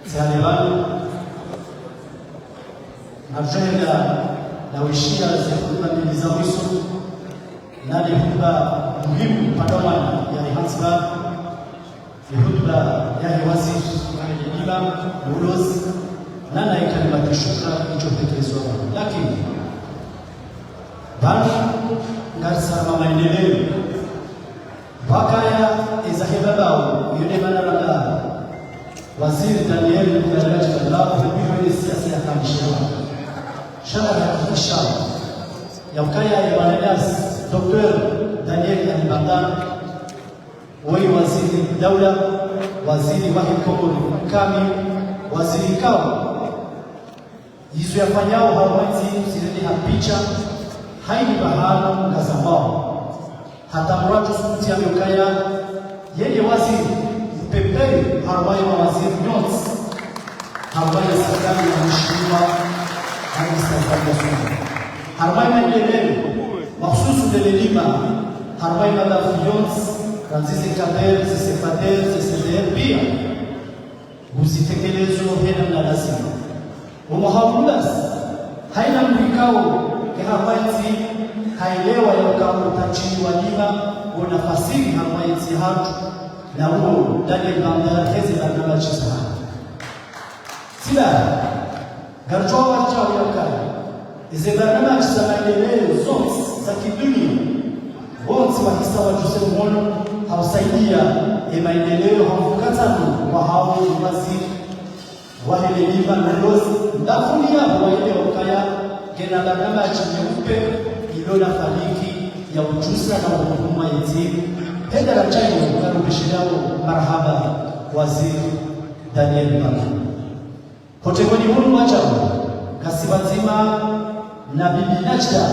zihalewani na tujenga na uishia zihuduma mbili za mwiso nani hutuba muhimu padomana ya Hansba ni hutuba ya waziri wa elimu ulozi nana ikalima shukra ichotekelezwa, lakini bado ngasama maendeleo wakaya izahibabao yule manarada waziri Daniel Mugalaji Kadalapo hiyo siasa ya kamishwa shamba ya kufisha ya ukaya ya wanadas Dr. Daniel Alibandan wai waziri daula waziri wa Komoro kami waziri kao yizo yafanyao hawezi zilini hapicha haini bahana ngazambao hata mratu suti ya mkaya yeye waziri mpepei harwaye wa waziri nyonsi harwaye serikali ya mheshimiwa Rais Samia harwaye maendeleo mahususu delelima harwaye madafu nyonsi kanzizi kader zisefader ziseder pia uzitekelezwe hena na lazima umuhamulas haina mlikao kehawaiti hailewa ya ukamutachini walima unafasiri hawaiti hatu na huo Daniel Bandar hezi na nabachisa sila garchoa wachao ya ukaya ize barnama chisa maendeleo zote za kidunia wote wakisawa juse mwono hausaidia maendeleo hamfukatano wa hao waziri wahele lima nalozi ndafuni yabo waile wakaya gena barnama chinyeupe ilona fariki ya ujuzi na huduma yetu henda la chayo karudishao marhaba waziri Daniel Bana Potegoni hulu wachao kasibatima na bibi Najda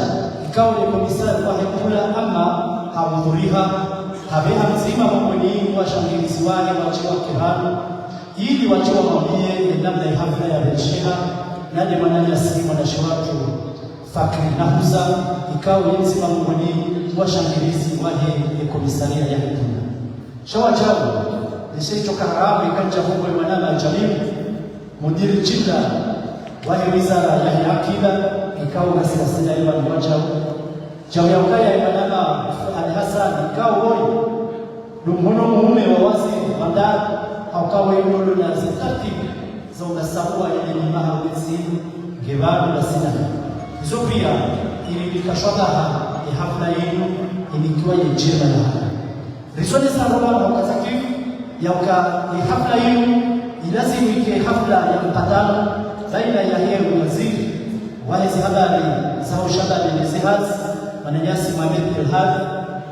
ikawa ni komisari wa hekula ama hawudhuriha habeha mzima mwamweni wa shangilizi wale wachiwa kirano ili wachiwa mwambie namna ya hafla ya Belsheha nani manani asili wanashiwatu Fakri Nahuza ikawa ni mzima mwamweni wa shangilizi wale komisaria ya hekula shawa chao nishaitoka haramu ikanja huko manana aljamimu mudiri chida wale wizara ya akida ikawa gasirasina ile mmoja Jawi ya ukaya imanana Al-Hassan ikawa woi Lumhono muhume wa wazi Bandari Haukawa yunolo na zitati za unasawa ile nimaha wezi Gevaru na sina Izo pia ilikashwadaha ya hafla yenu inikiwa yejema ya hana Riswani sarola na wakatakifu ya hafla yenu ilazimu ike hafla ya mpatano baina ya heru waziri Wahezi habari za ushabari nizihazi Mananyasi Mohamed Belhad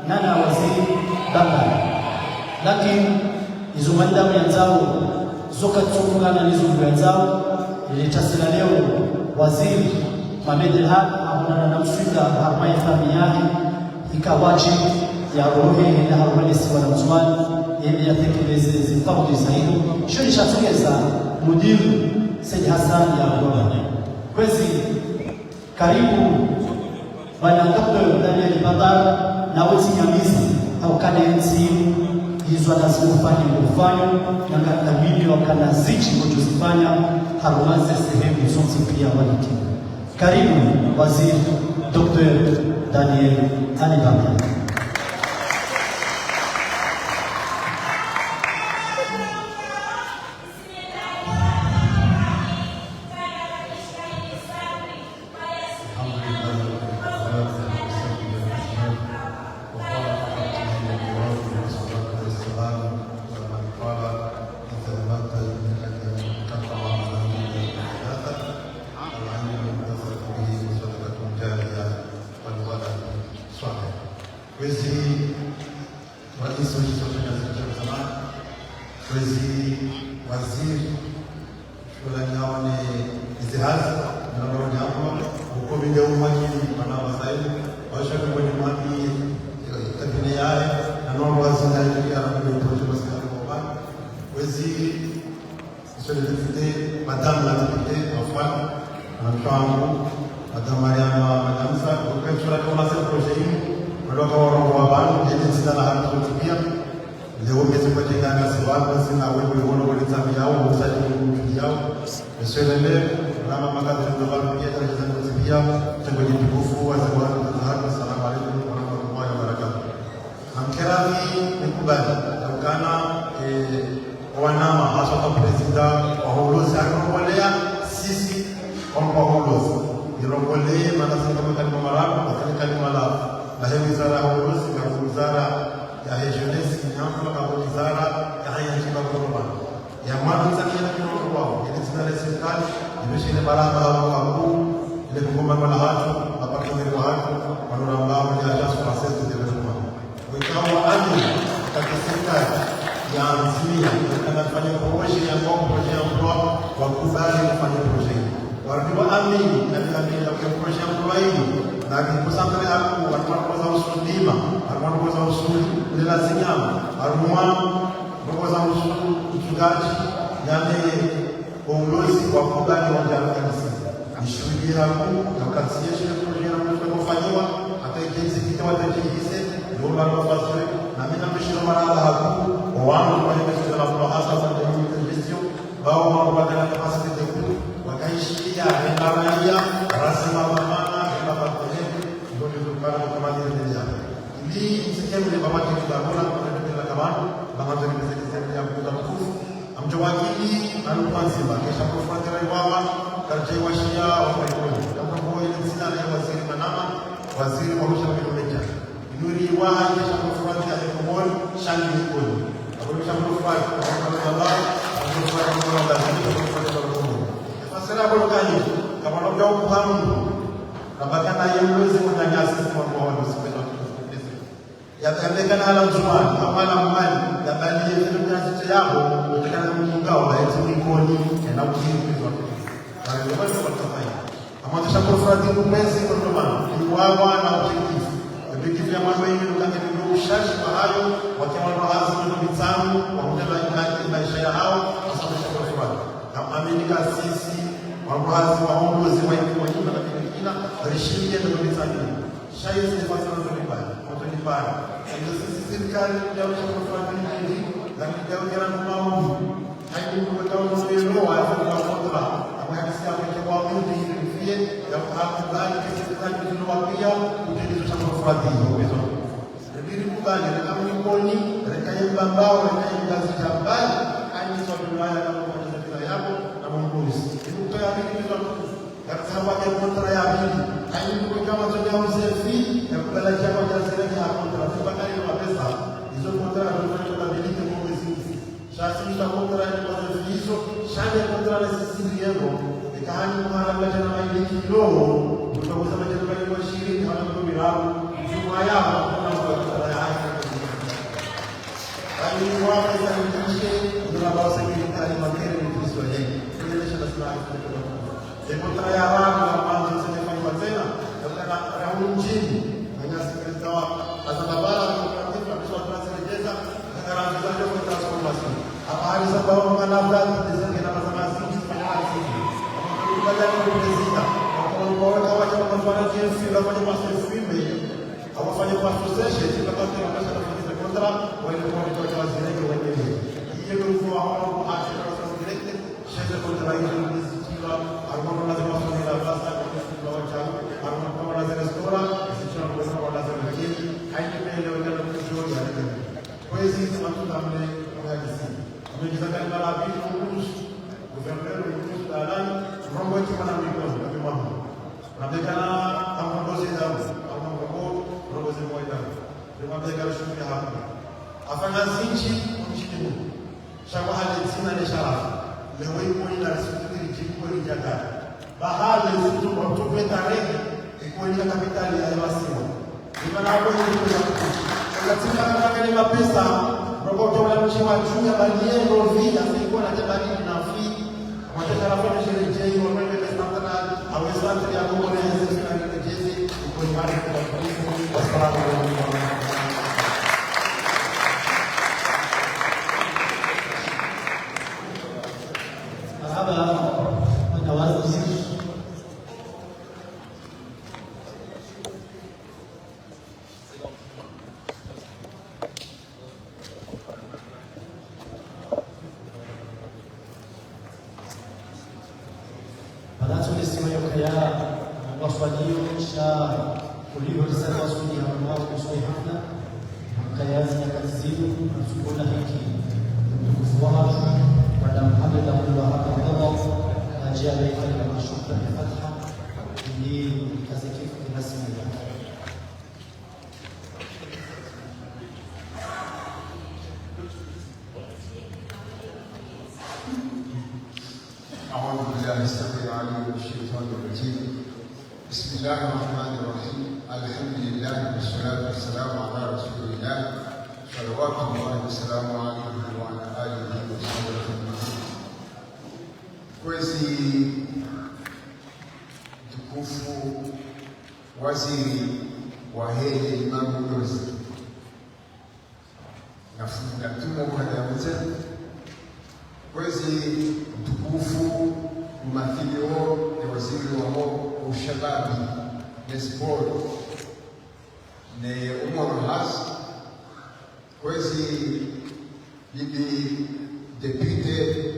nana waziri Bamba lakini hizo mandamu ya nzao zoka tsungana nizo ya nzao ilitasila leo waziri Mohamed Belhad amana na mswida harmai familiahi ikawaji ya rohe na harmani siwa na mzwani ili yatekeleze zifauti zaidi shuri shatugeza mudiru Said Hassan ya Rwanda kwezi karibu Bwana Dr. Daniel Badar na wote nyamizi au kanenzi hizo anazofanya kufanya na kadamini wakanazichi kutuzifanya harumaze sehemu zote pia waliki. Karibu waziri Dr. Daniel Badar. Waziri shughuli yao ni izihazi na roho yao huko video mwakili wanao zaidi washa kwenye mali tabia yao na roho wazina ya kwenye project za kwa wezi sio madam la pekee afwan na mpango madam Mariama Madamsa kwa sura kama sasa project hii ndio kwa roho wa bando ili sitana hata kutumia leo mimi kwa jina sababu sina wewe uone wale tabia yao usali yao mshelele kama makadri ndio wao pia daraja za tabia tangu jitukufu wa zawadi na hadi salamu alaykum wa rahmatullahi wa barakatuh amkerami nikubali kana wanama hasa kwa president wa holozi akamwolea sisi kwa holozi nirongolee manasi kama kalima marabu na kalima la wizara ya holozi na wizara ya jeunesse nyambo na wizara ya hayati kwa Goma ya mwanzo zakina kwa wao ile zina serikali imeshine baraba kwa mkuu ile Goma kwa watu hapa kwa watu wanaoambao ni agence française de développement wikawa ani katika serikali ya Anzia kana kufanya projet ya projet ya emploi wakubali kufanya projet warudi amini na kamili ya projet ya emploi na kiposantre hapo wanapoza usundima wanapoza usuli ile lazima arumwa wanapoza usuli uchugaji yani uongozi wa kubali wa jamii kanisa nishuhudie hapo na kazi ya projet na kufanywa hata ikizi kitawa tajihise ndio wanafanya na mimi namshukuru maraba hapo wao kwa hiyo na kwa hasa za gestion wao wanapata nafasi ya kuu wakaishia na raia rasmi mama ili sehemu ile kama tunaona kuna kama baadhi ya sehemu ya kutukufu amjawakili anapanzima kisha kufuata wao karje washia wa kwa kama kwa ile sina ya waziri manama waziri wa ushauri meja nuri wa kisha kufuata ile kumol shani nikoni kisha kufuata kwa Allah kufuata kwa Allah fasira bolokani kama ndio kuhamu na bakana yemwezi mnyanyasi kwa wao wasipenda yakamekana ala mzumani amala mwani yabali yetu nyazi yabo utakana mungao baiti mikoni na kuzini kwa bali watu watafanya ambapo shakofrati kumezi kwa ndomana ni wawa na objective objective ya mambo hivi ndio ndio ushashi kwa hayo wakiwa lazima na mitano wakuja maisha ya hao kwa sababu shakofrati kama aminika sisi wawazi waongozi wa hivi kwa nyumba na kingine rishikia ndio mitano shayi zifanya ndio bana ndio sisi serikali ndio shakofrati hivi lakini ndio kila mambo hayo ndio kwa ndio wa kontra ambaye kwa mimi ndiye ya kukubali serikali tunawapia kutengeneza shakofrati hizo ndio kubali na kama ni koni rekayemba mbao rekayemba zitambali ani sote haya na kwa tatizo yako na mongozi ndio kutoa mimi kwa sababu ya kontra ya mimi hayo ndio kama tunao msefi ya kubala chama cha serikali ya kontra sibakali na pesa hizo kontra ndio tunabadilika kwa mwezi sasa hizo kontra ni hizo shade kontra na sisi ndio kahani mharamba tena maili kidogo utaweza majaribu kwa 20 hata kwa mirabu juma yao kuna kwa haya bali wao wanaishi ndio bao serikali makere ni Kristo yeye kueleza na sura yake kwa tayari wao ambao zinafanywa tena na raunjini na sikiliza hata barabara kwa kwa tunasaidia na rangi zake kwa transformation habari za bao manabla zingine na mazamazi baada ya kuelezea kwa kama tunafanya jinsi ya kufanya masomo awafanye kwa association tunapata pesa za kontra wale kwa kwa waziriki wenyewe hiyo ndio kwa hao hata kwa direct shaka kontra hiyo ni sio armano lazima kufanya la basa kwa wachao armano kama lazima stora sio kwa lazima lakini haipende wale wanaokuja hapa kwa hiyo sisi tunamle kwa hizi tumejitaka mara mbili kuhusu guverneur kuhusu dalali mambo yetu kana mikono kwa mambo nabekana amongozi damu amongozi moja ndio mabega shughuli hapa afanya zinchi mshikimo shamba hali sina ni sharafu leo ipo ina responsibility jiko ni jaga bahali sisi tutope tarehe iko ni kapitali ya wasiwa ni maana hapo ndio katika kama pesa roboto la mchiwa juu ya baliendo via siko na tabani na fee wataka rafiki sherehe hiyo wameme sana aweza ya kuona hizo sana jezi iko ni mara kwa kwa sababu بسم الله الرحمن الرحيم الحمد لله والصلاة والسلام على رسول الله صلوات الله وسلامه عليه وعلى آله وصحبه أجمعين. Kwezi tukufu waziri wa heri Imam Udozi nafunga tumo kwa damuze kwezi tukufu umathilio ya waziri wa ushababi na sport ne Umar Has kwezi bibi depute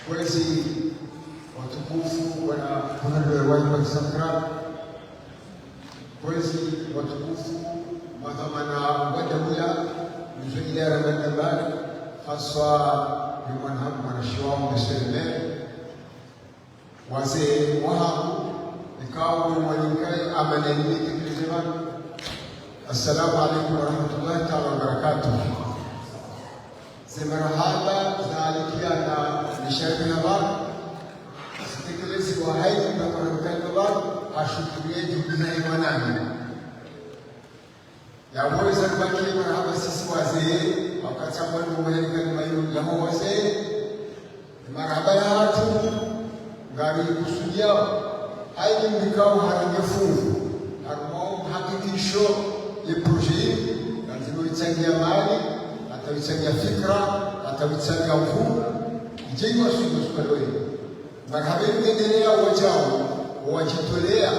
kwezi watukufu wana honorable wa Sakra kwezi watukufu madhamana wa dawla mzee idara ya habari haswa بمنهم ونشوام بسلمه wazee wao ikawa mwalikai amaneni tekelezwa. Assalamu alaykum wa rahmatullahi ta'ala wa barakatuh. Zimarahaba zalikia na nishati habari tekelezwa haidi na mwalikai habari ashukurie juhudi za imani yaweza kubaki marhaba sisi wazee wakati ambao mwele kalima hiyo ya wazee marhaba ya watu ngari kusudia haini mikao harangefungu harmo hakikisho ya projet lazima ichangia mali atawichangia fikra atawichangia nguvu jengo sikusukaloi marhaba yendelea wajao wajitolea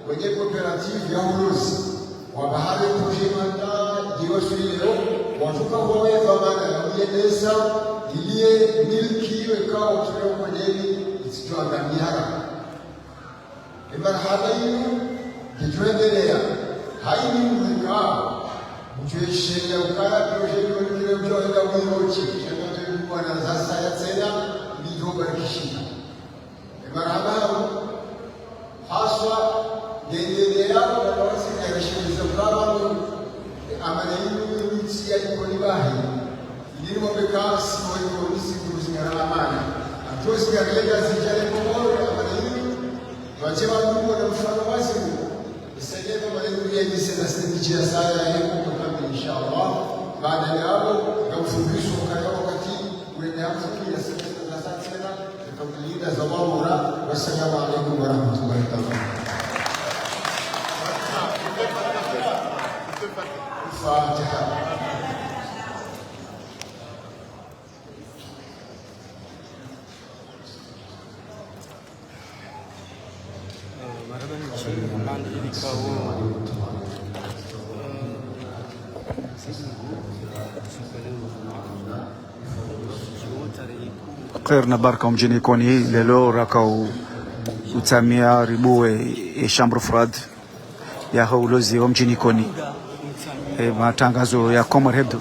kwenye cooperative ya ulozi wa bahari projet manda jiwasulio watuka wawe famana na ujeneza iliye milki wekao tulio kwenye isitoangamia marhaba hiyo kituendelea haini mwekao mtueshe ya ukala projet kwenye mjoenda wirochi changato kwa na sasa ya tena lidobarikishika marhaba haswa yendelea kwa wasi karishiriza baba amanaimu yitsi ya ikolibahi ili mobeka simo ikolisi kuzingara amani atosi karega zijale komoro amanaimu wachema mungu na mfano wazi isedeva maneno ya jise na sisi saya ya kutoka inshallah baada ya hapo kumfundisha kwa wakati ule hapo kila siku za sasa tena tutamlinda zawara wassalamu alaykum wa rahmatullahi wa barakatuh. Fatiha. خير نباركم مجيني كوني ليلو راكو وتاميا ريبوي شامبر فراد يا هولوزي ومجيني كوني matangazo ya Komar Hebdo.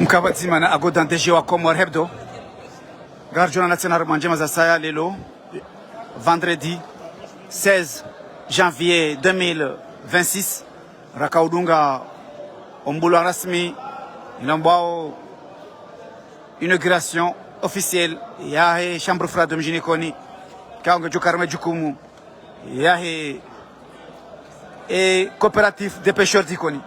Mkabadzima na agodanteje wa Komar Hebdo garjona national manjema za saya lelo vendredi 16 janvier 2026 rakaudunga ombulwa rasmi inambao inauguration officielle ya chambre frade mjini Koni kaonge jukarme jukumu ya coopérative des pêcheurs de Koni.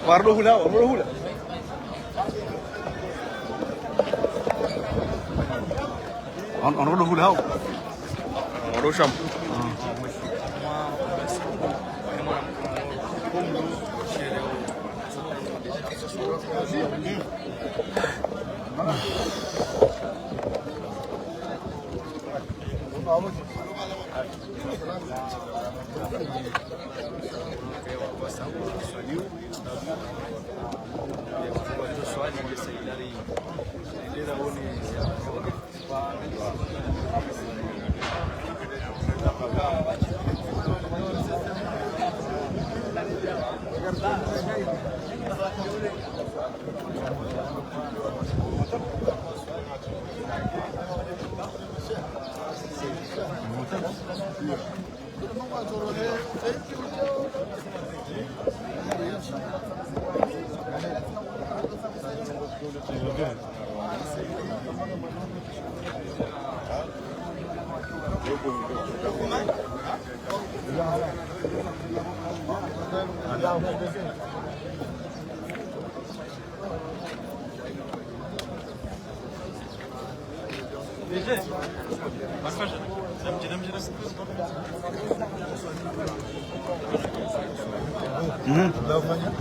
Warlo hula. On hula. On sham.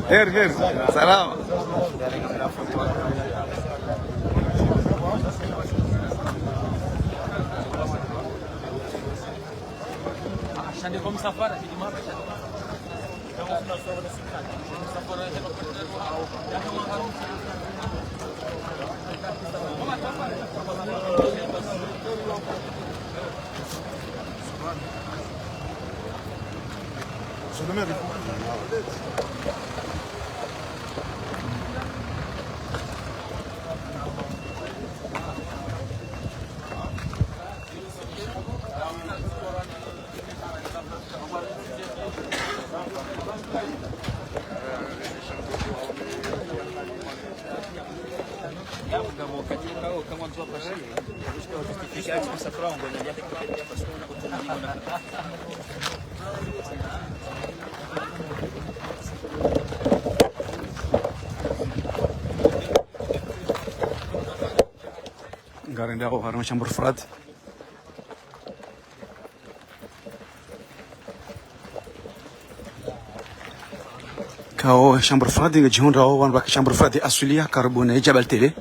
Her. Salam. عشان يقوم سفارة في دماغ Garenda au harma chambre froide. Kao chambre froide nga jihonda au wan baki chambre froide asulia karibu na Jabal Tele.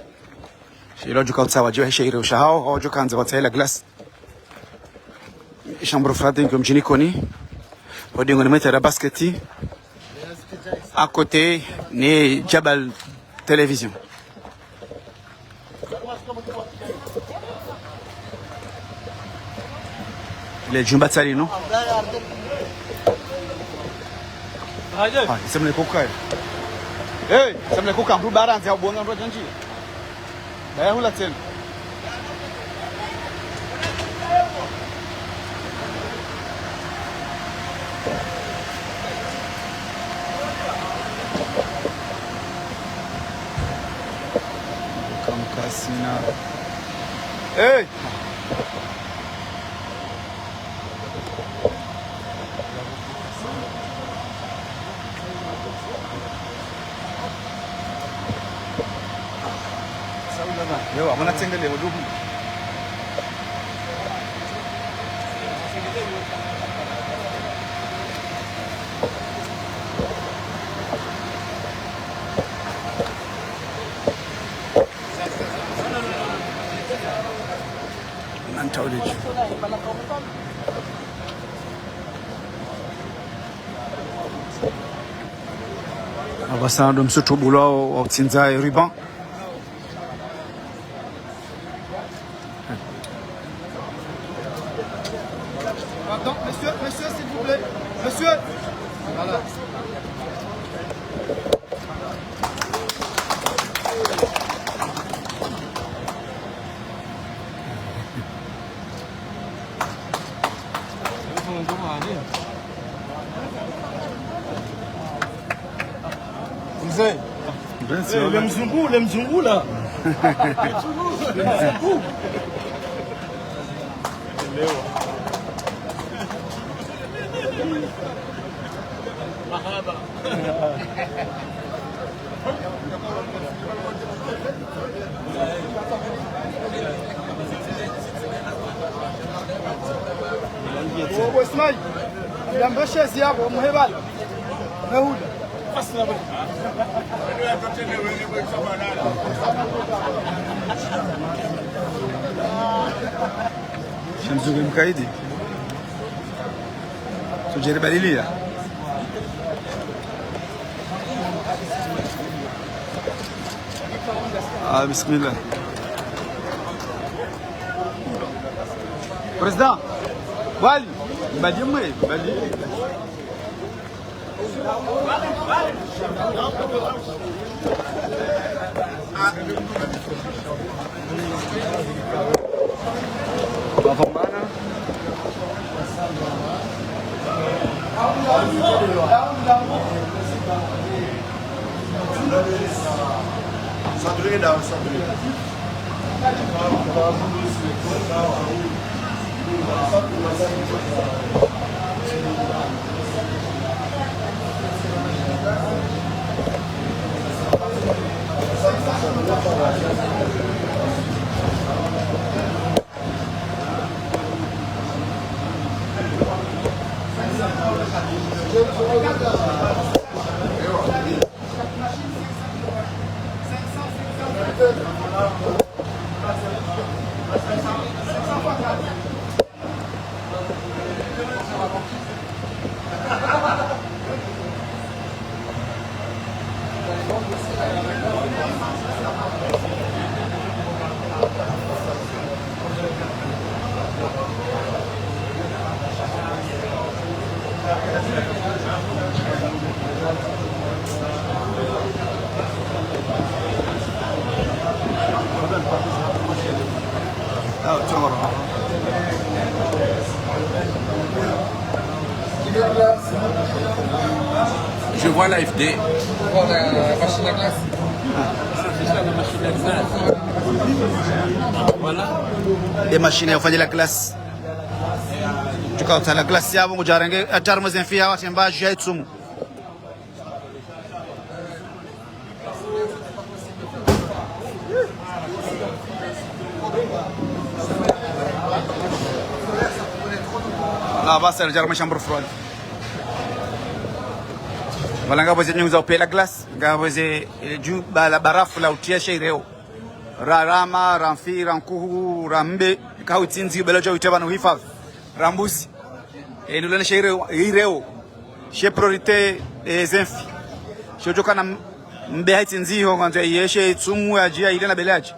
Shilo juka tsawa jiwa shairi ushahao au juka anza watsaila glass. Chambre froide nga mjini Koni. Wadingo ni metera basketi. À côté ni Jabal Télévision. Le jumba tsari no? Ah, semle kukai. Hey, semle kukai mbu baranzi au bonga mbu janji. Baya hula tena. Kamkasina. Hey! Yo, amana tsengele wadubu. Nantauliji. Abasando msutu bulao wa tsinzaye ruban. Pardon, monsieur, s'il vous plaît. Monsieur. Voilà. Mzee. Le mzungu là. Le mzungu. Mahaba. Oh, Ismail. Niambie shezi yako muhebala. Mehuda. Shamsugi mkaidi. Tujaribalilia. Ah, bismillah. Président. Wali, badi mwe, badi. Bavambana. Je vois l'AFD. Voir la machine à glace. Voilà. des machines ya kufanya la classe tukauta la classe yabo ngujarenge atarmo zenfia watemba jaitsumu la basa le jarma chambre froide wala ngaboze nyuza upela glace ngaboze ju bala barafu la utia sheireo rarama ramfi rankuhu rambe kautsinzi bela jo iteba no hifadhi rambusi nulene sheireo ireo she priorité zenfi shojo kana mbe haitsinzi ho ngwanzo yeshe tsumu ya jia ile na belaji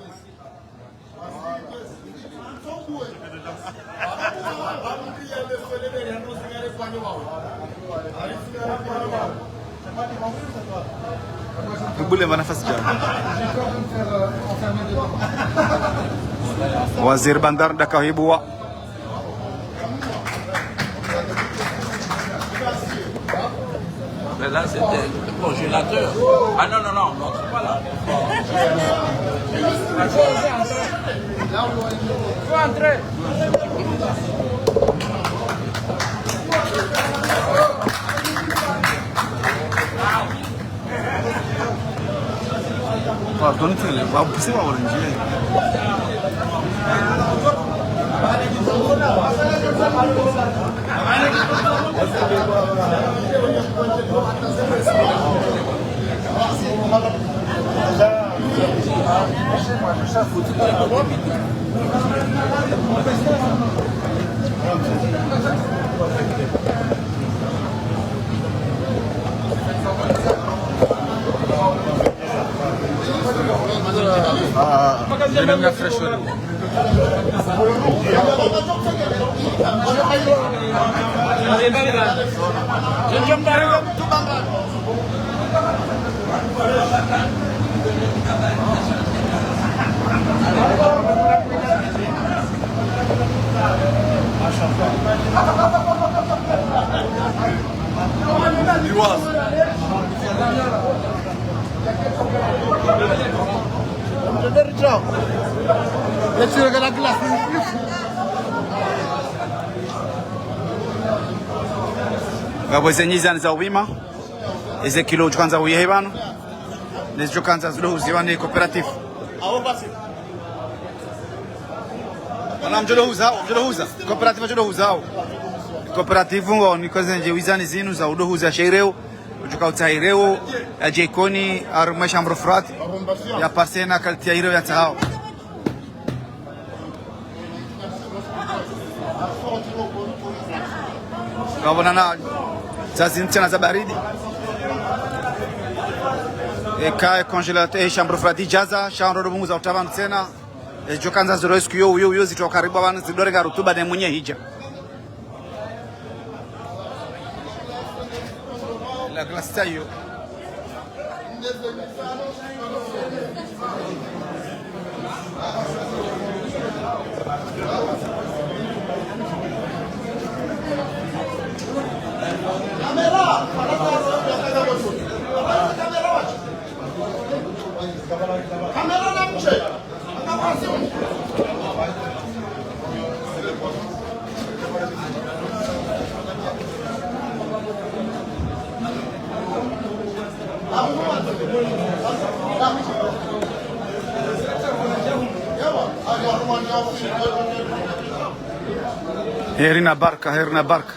Tubule manafasi jana Wazir Bandar Dakahibua Mais là, c'était le congélateur. Ah non, non, non, non, c'est pas là. Faut entrer. Pardon, va pousser ma orange. Même la fraîcheur. Gaboze nyizani za wima eze kilo chukanza uyehe bano nezi chukanza zuluhu ziwani cooperative wana mjolo huza cooperative ngo ni koze nje wizani zinu za udohu za sheireo uchukauta ireo ya jekoni aruma shambro frat ya parsena kaltia ireo ya tahao Gavana na zazintina za baridi eka congelateur chambre froide jaza chambre de bungu za utabanu tena jokanza zero siku yo zitoka karibu abantu zidore ga rutuba ne munye hija la glace tayo Kamera Herina barka, herina barka.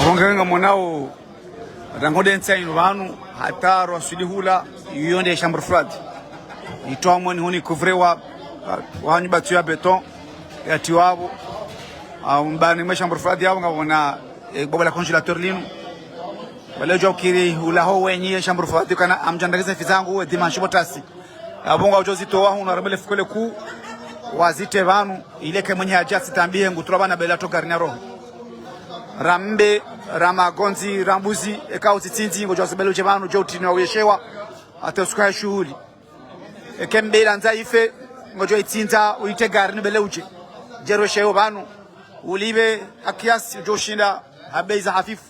Rongenga mwanao rangode ntsaino vanu hataro asudihula yonde chambre froide itomwe ni honi couvrewa wanyu batu ya beton ya tiwabo mbani me chambre froide yabo ngabona bobo la congélateur lino wale jo kiri ula ho wenye chambre froide kana amjandageza fizangu we dimanche botasi abonga ujozi towa huna rebele fukole ku wazite vanu ileke mwenye ajasi tambie ngutura bana bela to garnia roho rambe ramagonzi rambuzi ekauti tsinzi ngo josebelo chevanu jotini wayeshewa atasuka shughuli ekembela nzaife ngo jo itsinza uite garni bele uje jero shewo banu ulibe akiasi joshinda habeiza hafifu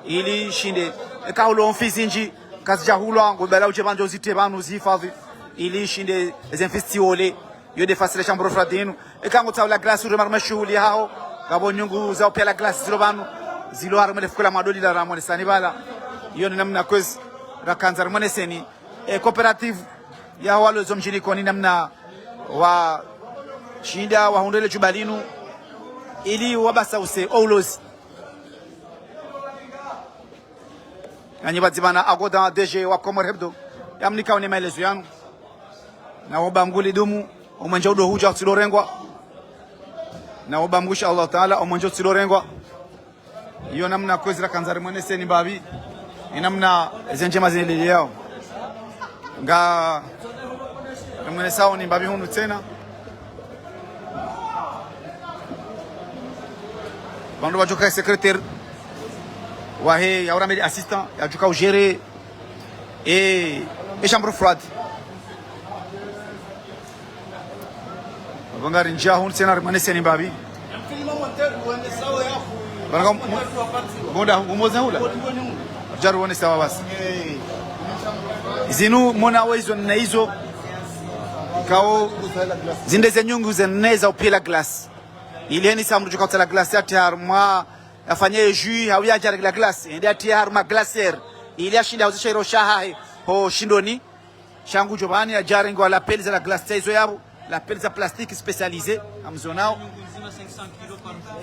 ili shinde ekaulo mfizinji kasijahulwa ngo bela uje banjo zite banu zihifadhi ili shinde zenfestiole yode fasile chambre fradino ekango tawla glace ure marma shughuli hao kabo nyungu za upela glace zilo banu zilo harumele fukula madoli la ramone sanibala yoni namna kwezi rakanza ramone seni cooperative ya walo zomjini koni namna wa shinda wa hundele jubalinu ili wabasa use oulozi anyibadzibana agoda DG wa Comor Hebdo yamnika one maelezo yanu na wabanguli dumu omwenja udo huja tsilorengwa na wabambusha Allah Taala omwenja tsilorengwa iyo namna kwezira kanzari mwene seni babi inamna zenjema zinelele yao nga mwene sao ni babi hunu tena bandu bajoka secrétaire wahe ya uramedi assistant ya joka gérer et chambre froide bangari njia hunu tena mwene seni babi bonda umoza hula jaru wone sawa basi zinu mona wezo na hizo kao zinde zenyungu zeneza upila glace ileni samru joka utala glace ati harma afanye jus au ya jara la glace ndi ati harma glacier ili ashinda uzisha iro shaha ho shindoni shangu jobani ya jara ngo la pelle za glace hizo yabo la pelle za plastique spécialisée amzonao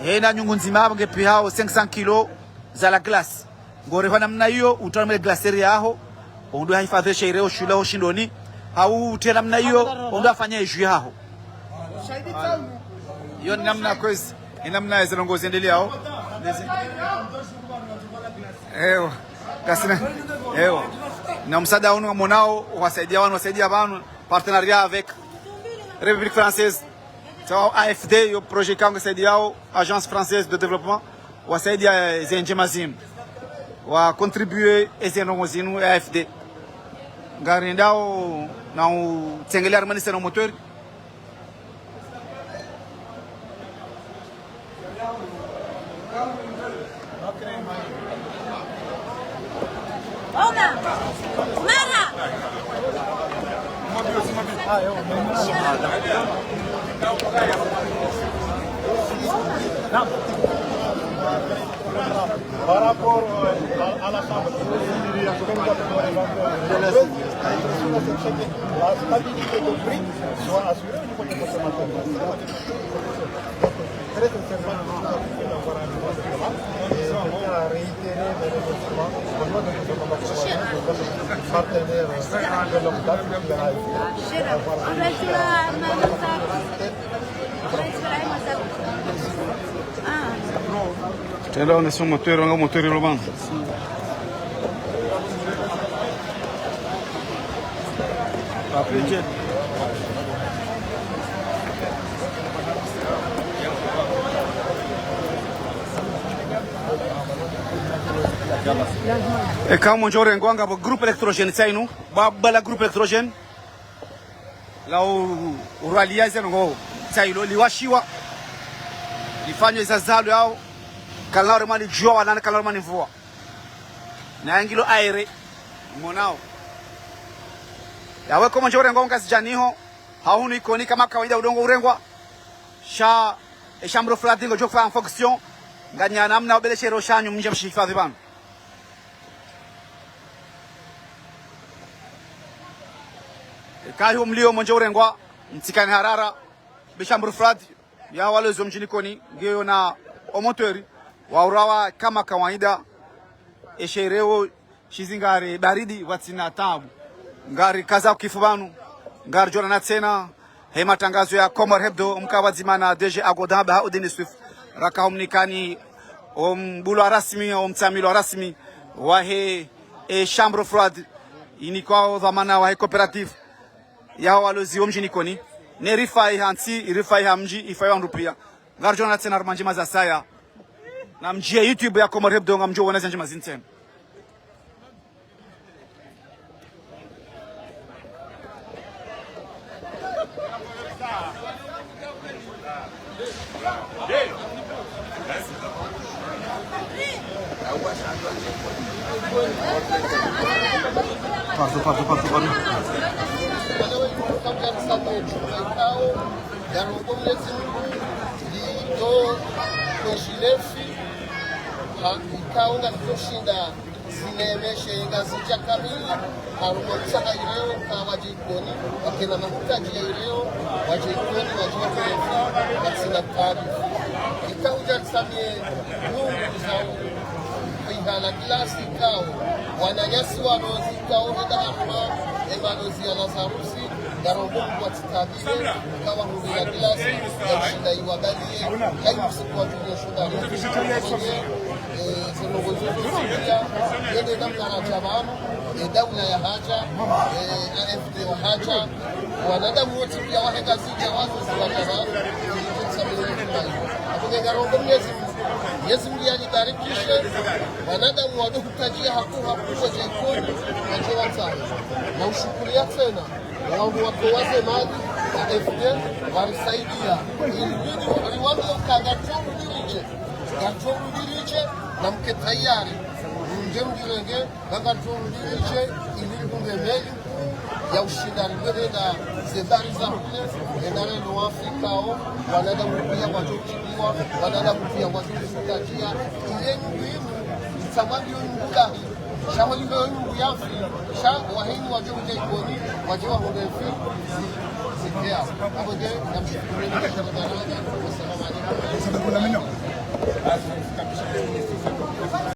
hena nyungu nzima bange pihao 500 kilo za la glace ngore hana mna hiyo utamele glacier yaho ondo haifadhe sheireo shula ho shindoni au tena mna hiyo ondo afanye jus yaho hiyo ni namna kwezi namna zilongozi endelea hao kasina na msaada wao mwanao wasaidia wanu partenariat avec République française so AFD yo projet kango saidiao agence française de développement wasaidia zenjemazim wa contribuer ezenongozinu AFD garindao na tengelia ministère moteur Ona mara Par rapport à la Chambre, la stabilité de prix soit assurée au niveau des consommateurs. Très sincèrement, nous avons à réitérer les remerciements au nom de nos partenaires de longue date de tela on son moteur on moteur le ban e kama njore ngwanga bo groupe électrogène sainu ba bala groupe électrogène la uraliaze ngo tailo liwashiwa lifanye zazalu yao kalaro mali jua wala kalaro mali mvua na ngilo aire monao yawe koma njore ngonga sijaniho haunu ikoni kama kawaida udongo urengwa sha eshambro flatingo jofa en fonction nganya namna obeleshero shanyu mnje mshifadhi bana kahi mlio monje urengwa mtikani harara bishambro flat ya wale zo mjini koni ngiyo na omotori wa urawa kama kawaida eshereo shizingare baridi watsina tabu ngari kaza kifubanu ngari jona na tena he matangazo ya Komar Hebdo mkawazimana DG Agodaba Udini Swift rakahumnikani bulo rasmi mtamilo rasmi wa he chambre froide inikwa dhamana wa he cooperative ya walozi mjini koni ne rifai hansi rifai hamji ifai rupia ngari jona na tena armanjima za saya na mji ya YouTube ya Komar Hebdo ngamjo wanaza njima zinten. Pardon. Ikaunga kushinda zinemeshe ngazija kamili arumotaka ileo kwa wajikoni wakena mahitaji ya ileo wajikoni wajikoni katsina kadi ikauja tsamie mungu zao kuingana klasi kao wananyasi warozi kao heda hapa emalozi ya Lazarusi darombo kwa titabile kawa hulia klasi ya shinda iwagalie haimu siku wa dunia shudari yende namna rajabano daula ya haja AFD wa haja wanadamu wote pia wahenga zija wazo wa jabano kujenga roho Mwenyezi Mungu alibarikishe wanadamu wadokutajia hakuwa kwa jikoni na jawata na ushukuria tena wangu wako waze mali ya AFD walisaidia ili waliwamia ukagatongu dirije na mke tayari nje mjirenge bagatumdirije ili meli ya ushindani mbele na zebari za kule endale no Afrika au wanadamu pia watokiwa wanadamu pia watokitajia ile muhimu sababu yunguka shawali ndio yungu yafi shabu wahini wajoje ikoni wajewa hondefi zikia hapo je namshukuru kwa sababu assalamu alaykum.